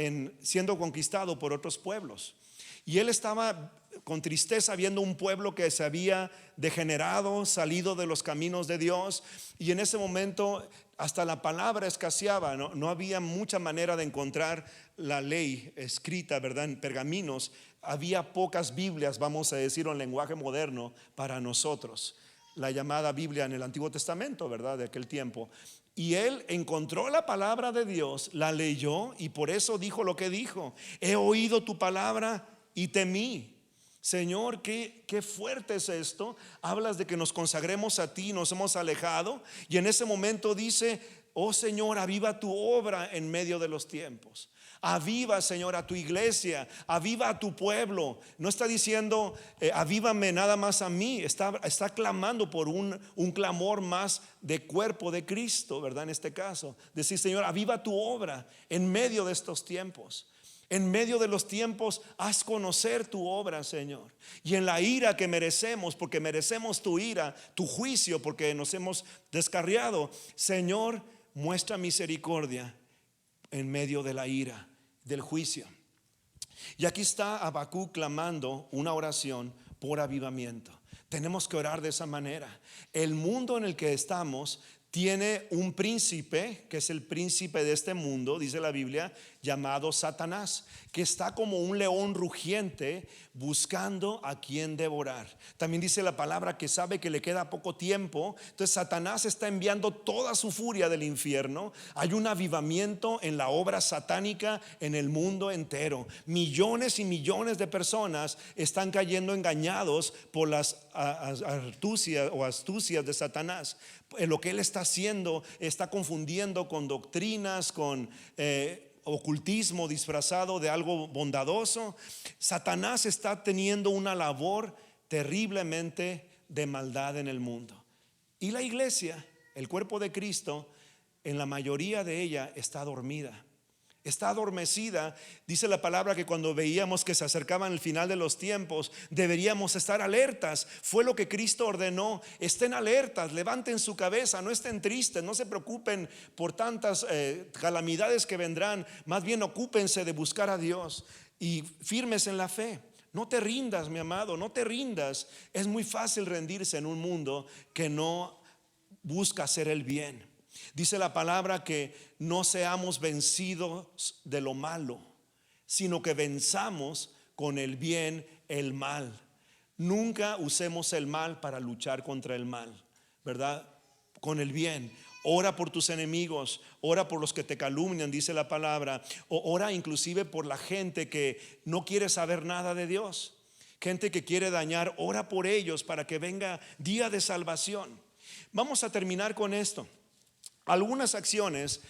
E: siendo conquistado por otros pueblos. Y él estaba con tristeza viendo un pueblo que se había degenerado, salido de los caminos de Dios. Y en ese momento hasta la palabra escaseaba, no había mucha manera de encontrar la ley escrita, ¿verdad? En pergaminos. Había pocas Biblias, vamos a decirlo en lenguaje moderno, para nosotros. La llamada Biblia en el Antiguo Testamento, ¿verdad? De aquel tiempo. Y él encontró la palabra de Dios, la leyó y por eso dijo lo que dijo. He oído tu palabra y temí. Señor, qué fuerte es esto. Hablas de que nos consagremos a ti, nos hemos alejado. Y en ese momento dice, oh Señor, aviva tu obra en medio de los tiempos. Aviva, Señor, a tu iglesia, aviva a tu pueblo. No está diciendo, avívame nada más a mí. Está clamando por un clamor más de cuerpo de Cristo, ¿verdad? En este caso, decir, Señor, aviva tu obra en medio de estos tiempos. En medio de los tiempos, haz conocer tu obra, Señor. Y en la ira que merecemos, porque merecemos tu ira, tu juicio, porque nos hemos descarriado, Señor, muestra misericordia en medio de la ira, del juicio. Y aquí está Habacuc clamando una oración por avivamiento. Tenemos que orar de esa manera. El mundo en el que estamos tiene un príncipe, que es el príncipe de este mundo, dice la Biblia, llamado Satanás, que está como un león rugiente buscando a quien devorar. También dice la palabra que sabe que le queda poco tiempo. Entonces Satanás está enviando toda su furia del infierno. Hay un avivamiento en la obra satánica en el mundo entero. Millones y millones de personas están cayendo engañados por las astucias de Satanás. Lo que él está haciendo, está confundiendo con doctrinas, con ocultismo disfrazado de algo bondadoso. Satanás está teniendo una labor terriblemente de maldad en el mundo. Y la iglesia, el cuerpo de Cristo, en la mayoría de ella está dormida. Está adormecida. Dice la palabra que cuando veíamos que se acercaban el final de los tiempos, deberíamos estar alertas. Fue lo que Cristo ordenó: estén alertas, levanten su cabeza, no estén tristes, no se preocupen por tantas calamidades que vendrán. Más bien ocúpense de buscar a Dios y firmes en la fe. No te rindas, mi amado, no te rindas. Es muy fácil rendirse en un mundo que no busca hacer el bien. Dice la palabra que no seamos vencidos de lo malo, sino que venzamos con el bien el mal. Nunca usemos el mal para luchar contra el mal, ¿verdad? Con el bien. Ora por tus enemigos, ora por los que te calumnian, dice la palabra. O ora inclusive por la gente que no quiere saber nada de Dios, gente que quiere dañar. Ora por ellos para que venga día de salvación. Vamos a terminar con esto. Algunas acciones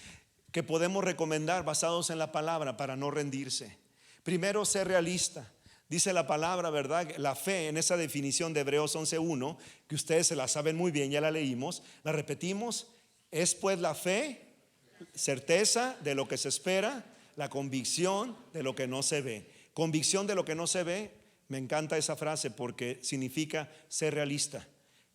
E: que podemos recomendar basados en la palabra para no rendirse. Primero, ser realista. Dice la palabra, ¿verdad? La fe, en esa definición de Hebreos 11:1, que ustedes se la saben muy bien, ya la leímos, la repetimos. Es pues la fe, certeza de lo que se espera, la convicción de lo que no se ve. Convicción de lo que no se ve, me encanta esa frase porque significa ser realista.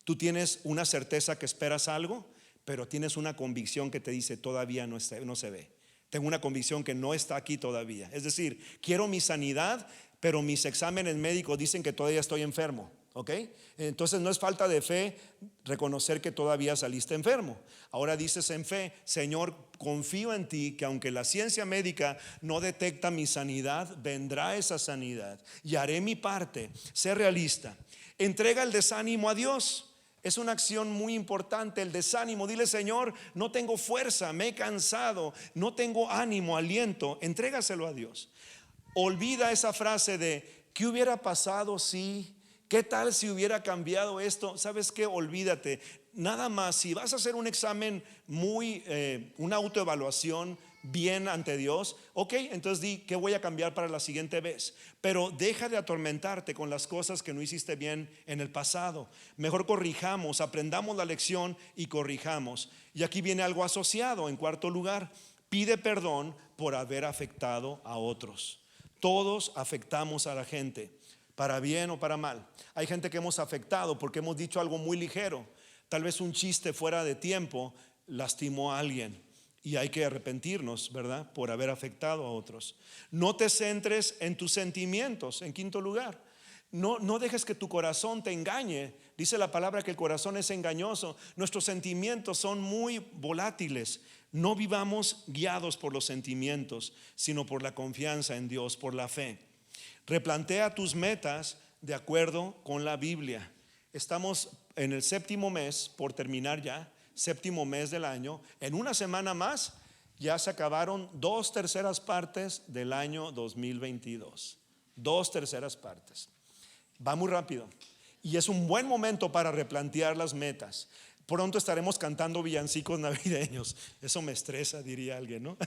E: Tú tienes una certeza que esperas algo, pero tienes una convicción que te dice todavía no se ve. Tengo una convicción que no está aquí todavía. Es decir, quiero mi sanidad, pero mis exámenes médicos dicen que todavía estoy enfermo. ¿Ok? Entonces no es falta de fe reconocer que todavía saliste enfermo. Ahora dices en fe: Señor, confío en ti, que aunque la ciencia médica no detecta mi sanidad, vendrá esa sanidad y haré mi parte. Sé realista. Entrega el desánimo a Dios. Es una acción muy importante, el desánimo. Dile: Señor, no tengo fuerza, me he cansado, no tengo ánimo, aliento. Entrégaselo a Dios. Olvida esa frase de ¿qué hubiera pasado si? ¿Qué tal si hubiera cambiado esto? ¿Sabes qué? Olvídate. Nada más, si vas a hacer un examen una autoevaluación bien ante Dios, ok, entonces di ¿qué voy a cambiar para la siguiente vez? Pero deja de atormentarte con las cosas que no hiciste bien en el pasado. Mejor corrijamos, aprendamos la lección y corrijamos. Y aquí viene algo asociado. En cuarto lugar, pide perdón por haber afectado a otros. Todos afectamos a la gente, para bien o para mal. Hay gente que hemos afectado porque hemos dicho algo muy ligero. Tal vez un chiste fuera de tiempo lastimó a alguien y hay que arrepentirnos, ¿verdad? Por haber afectado a otros. No te centres en tus sentimientos. En quinto lugar, no dejes que tu corazón te engañe. Dice la palabra que el corazón es engañoso. Nuestros sentimientos son muy volátiles. No vivamos guiados por los sentimientos, sino por la confianza en Dios, por la fe. Replantea tus metas de acuerdo con la Biblia. Estamos en el séptimo mes, por terminar ya, séptimo mes del año. En una semana más ya se acabaron 2/3 partes del año 2022. 2/3 partes. Va muy rápido y es un buen momento para replantear las metas. Pronto estaremos cantando villancicos navideños. Eso me estresa, diría alguien, ¿no?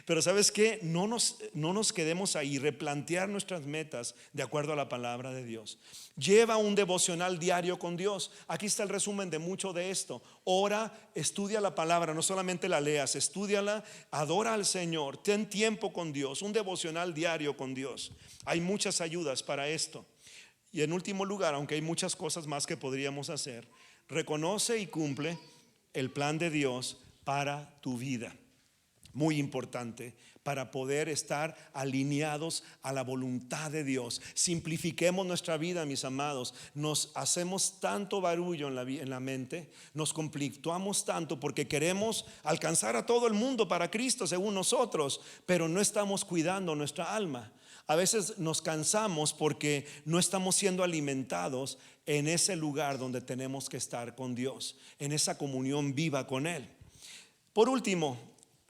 E: Pero ¿sabes qué? No nos quedemos ahí. Replantear nuestras metas de acuerdo a la palabra de Dios. Lleva un devocional diario con Dios. Aquí está el resumen de mucho de esto. Ora, estudia la palabra, no solamente la leas, estúdiala, adora al Señor, ten tiempo con Dios, un devocional diario con Dios. Hay muchas ayudas para esto. Y en último lugar, aunque hay muchas cosas más que podríamos hacer, reconoce y cumple el plan de Dios para tu vida. Muy importante para poder estar alineados a la voluntad de Dios. Simplifiquemos nuestra vida, mis amados. Nos hacemos tanto barullo en la mente, nos conflictuamos tanto porque queremos alcanzar a todo el mundo para Cristo según nosotros, pero no estamos cuidando nuestra alma. A veces nos cansamos porque no estamos siendo alimentados en ese lugar donde tenemos que estar con Dios, en esa comunión viva con Él. Por último,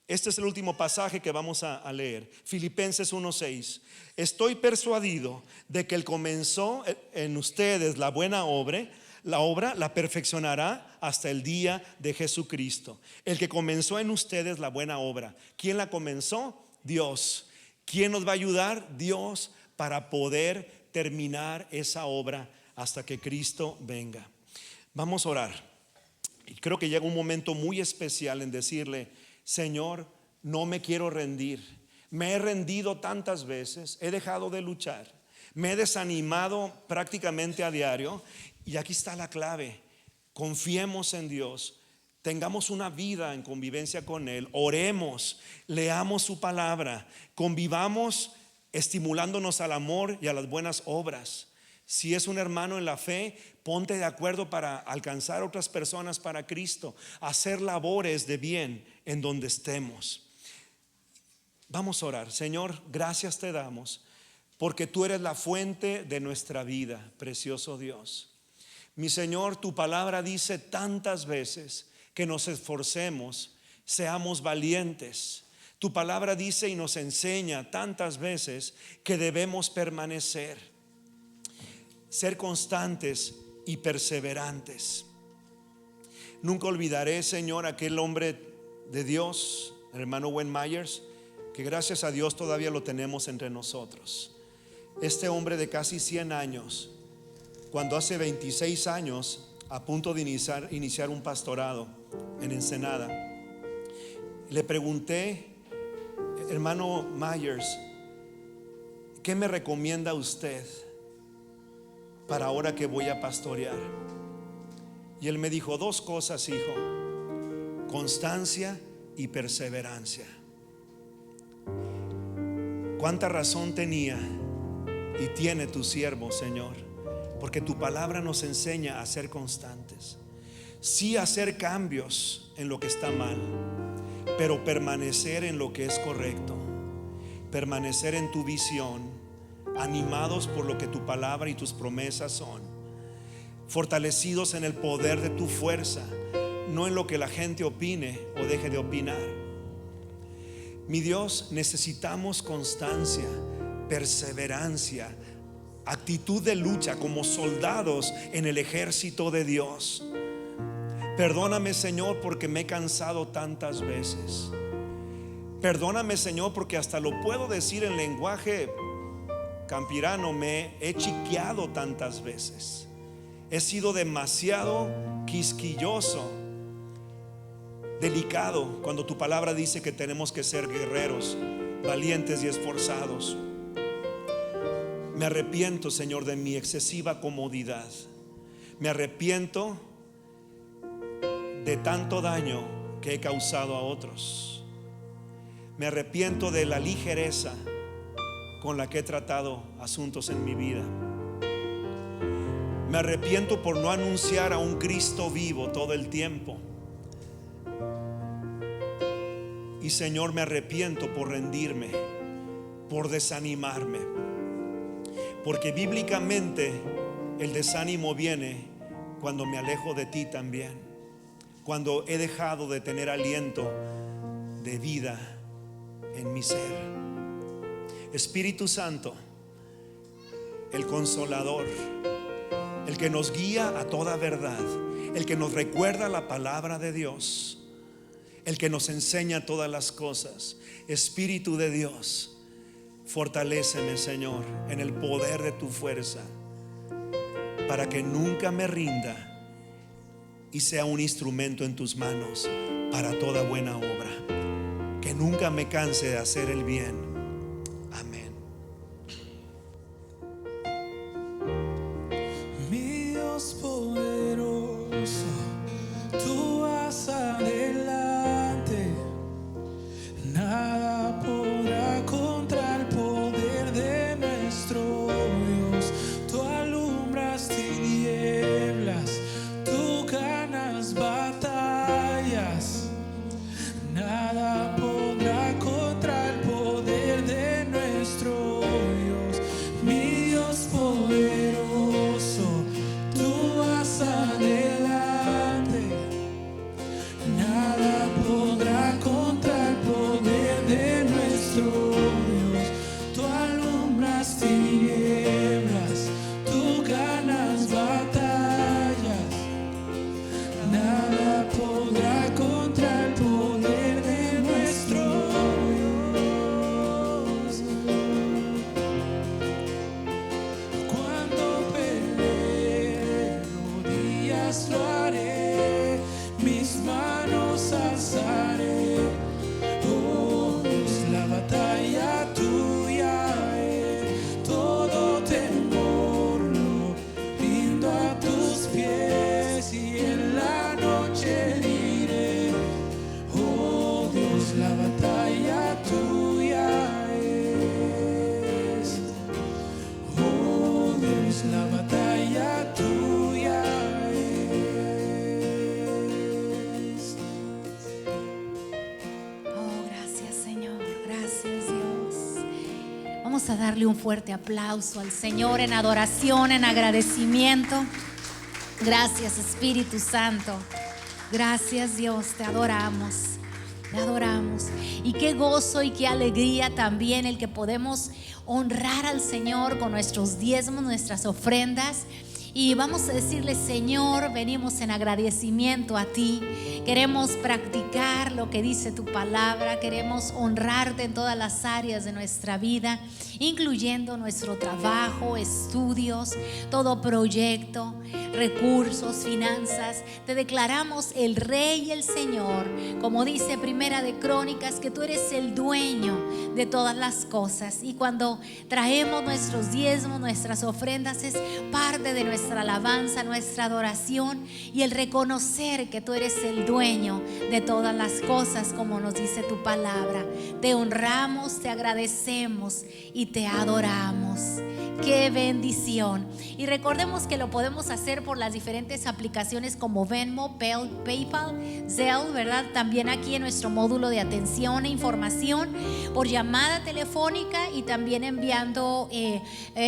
E: este es el último pasaje que vamos a leer, Filipenses 1:6. Estoy persuadido de que el comenzó en ustedes la buena obra, la perfeccionará hasta el día de Jesucristo. El que comenzó en ustedes la buena obra. ¿Quién la comenzó? Dios. ¿Quién nos va a ayudar? Dios, para poder terminar esa obra hasta que Cristo venga. Vamos a orar. creo que llega un momento muy especial en decirle: Señor, no me quiero rendir. Me he rendido tantas veces, he dejado de luchar, me he desanimado prácticamente a diario. Y aquí está la clave: confiemos en Dios, tengamos una vida en convivencia con Él, oremos, leamos su palabra, convivamos estimulándonos al amor y a las buenas obras. Si es un hermano en la fe, ponte de acuerdo para alcanzar otras personas para Cristo, hacer labores de bien en donde estemos. Vamos a orar. Señor, gracias te damos porque tú eres la fuente de nuestra vida, precioso Dios. Mi Señor, tu palabra dice tantas veces que nos esforcemos, seamos valientes. Tu palabra dice y nos enseña tantas veces que debemos permanecer, ser constantes y perseverantes. Nunca olvidaré, Señor, aquel hombre de Dios, el hermano Wayne Myers, que gracias a Dios todavía lo tenemos entre nosotros. Este hombre de casi 100 años, cuando hace 26 años, a punto de iniciar un pastorado en Ensenada, le pregunté: hermano Myers, ¿qué me recomienda usted para ahora que voy a pastorear? Y él me dijo 2 cosas, hijo: constancia y perseverancia. Cuánta razón tenía y tiene tu siervo, Señor, porque tu palabra nos enseña a ser constantes, sí hacer cambios en lo que está mal, pero permanecer en lo que es correcto, permanecer en tu visión, animados por lo que tu palabra y tus promesas son, fortalecidos en el poder de tu fuerza, no en lo que la gente opine o deje de opinar. Mi Dios, necesitamos constancia, perseverancia, actitud de lucha como soldados en el ejército de Dios. Perdóname, Señor, porque me he cansado tantas veces. Perdóname, Señor, porque hasta lo puedo decir en lenguaje campirano, me he chiqueado tantas veces. He sido demasiado quisquilloso, delicado, cuando tu palabra dice que tenemos que ser guerreros, valientes y esforzados. Me arrepiento, Señor, de mi excesiva comodidad. Me arrepiento de tanto daño que he causado a otros. Me arrepiento de la ligereza con la que he tratado asuntos en mi vida. Me arrepiento por no anunciar a un Cristo vivo todo el tiempo. Y Señor, me arrepiento por rendirme, por desanimarme, porque bíblicamente el desánimo viene cuando me alejo de ti también, cuando he dejado de tener aliento de vida en mi ser. Espíritu Santo, el Consolador, el que nos guía a toda verdad, el que nos recuerda la palabra de Dios, el que nos enseña todas las cosas. Espíritu de Dios, fortaléceme, Señor, en el poder de tu fuerza, para que nunca me rinda y sea un instrumento en tus manos para toda buena obra. Que nunca me canse de hacer el bien. Amén.
C: Mi Dios poderoso, tú vas adelante, nada podrá contra el poder de nuestro Dios. Tú alumbras tinieblas, tú ganas batallas, nada podrá contra el poder de nuestro
A: a darle un fuerte aplauso al Señor en adoración, en agradecimiento. Gracias, Espíritu Santo. Gracias, Dios, te adoramos. Te adoramos. Y qué gozo y qué alegría también el que podemos honrar al Señor con nuestros diezmos, nuestras ofrendas. Y vamos a decirle: Señor, venimos en agradecimiento a ti. Queremos practicar lo que dice tu palabra. Queremos honrarte en todas las áreas de nuestra vida, incluyendo nuestro trabajo, estudios, todo proyecto, recursos, finanzas. Te declaramos el Rey y el Señor, como dice Primera de Crónicas, que tú eres el dueño de todas las cosas. Y cuando traemos nuestros diezmos, nuestras ofrendas, es parte de nuestra alabanza, nuestra adoración y el reconocer que tú eres el dueño de todas las cosas, como nos dice tu palabra. Te honramos, te agradecemos y te adoramos. Qué bendición. Y recordemos que lo podemos hacer por las diferentes aplicaciones como Venmo, PayPal, Zelle, ¿verdad? También aquí en nuestro módulo de atención e información, por llamada telefónica, y también enviando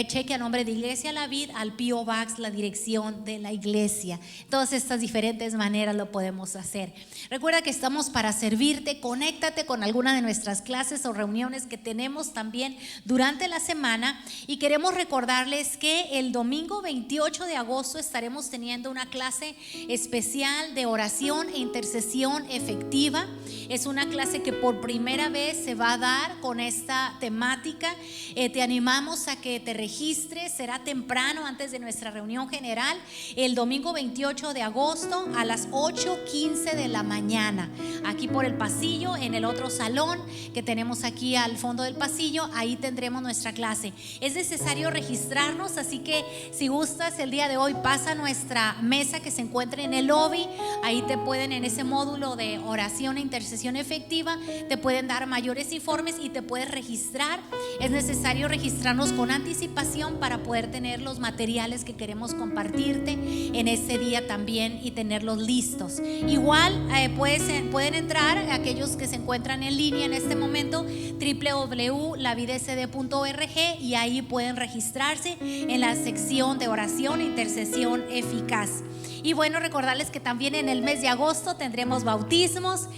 A: cheque a nombre de Iglesia La Vid al P.O. Box, la dirección de la iglesia. Todas estas diferentes maneras lo podemos hacer. Recuerda que estamos para servirte. Conéctate con alguna de nuestras clases o reuniones que tenemos también durante la semana, y queremos recordarles que el domingo 28 de agosto estaremos teniendo una clase especial de oración e intercesión efectiva. Es una clase que por primera vez se va a dar con esta temática. Te animamos a que te registres. Será temprano, antes de nuestra reunión general, el domingo 28 de agosto a las 8:15 de la mañana, aquí por el pasillo, en el otro salón que tenemos aquí al fondo del pasillo. Ahí tendremos nuestra clase. Es necesario registrarnos, así que si gustas, el día de hoy pasa a nuestra mesa que se encuentra en el lobby. Ahí te pueden, en ese módulo de oración e intercesión efectiva, te pueden dar mayores informes y te puedes registrar. Es necesario registrarnos con anticipación para poder tener los materiales que queremos compartirte en ese día también y tenerlos listos. Igual pueden entrar aquellos que se encuentran en línea en este momento, www.lavidsd.org, y ahí pueden registrarse en la sección de oración e intercesión eficaz. Y bueno, recordarles que también en el mes de agosto tendremos bautismos.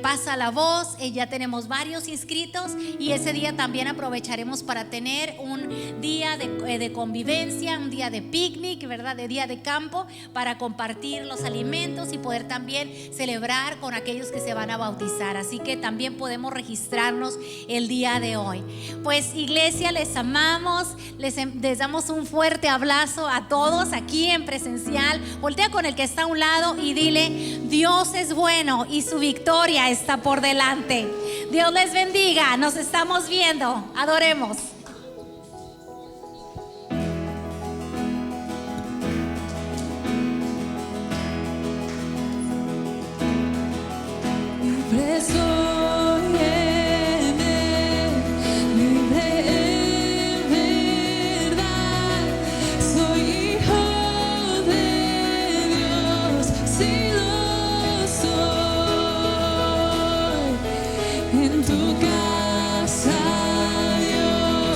A: Pasa la voz, ya tenemos varios inscritos, y ese día también aprovecharemos para tener un día de convivencia, un día de picnic, ¿verdad? De día de campo, para compartir los alimentos y poder también celebrar con aquellos que se van a bautizar. Así que también podemos registrarnos el día de hoy. Pues iglesia, les amamos, les damos un fuerte abrazo a todos aquí en presencial. Voltea con el que está a un lado y dile: Dios es bueno y su victoria está por delante. Dios les bendiga, nos estamos viendo, adoremos.
B: Libre soy en él, libre en verdad. Soy hijo de Dios, sí lo soy. En tu casa Dios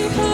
B: mi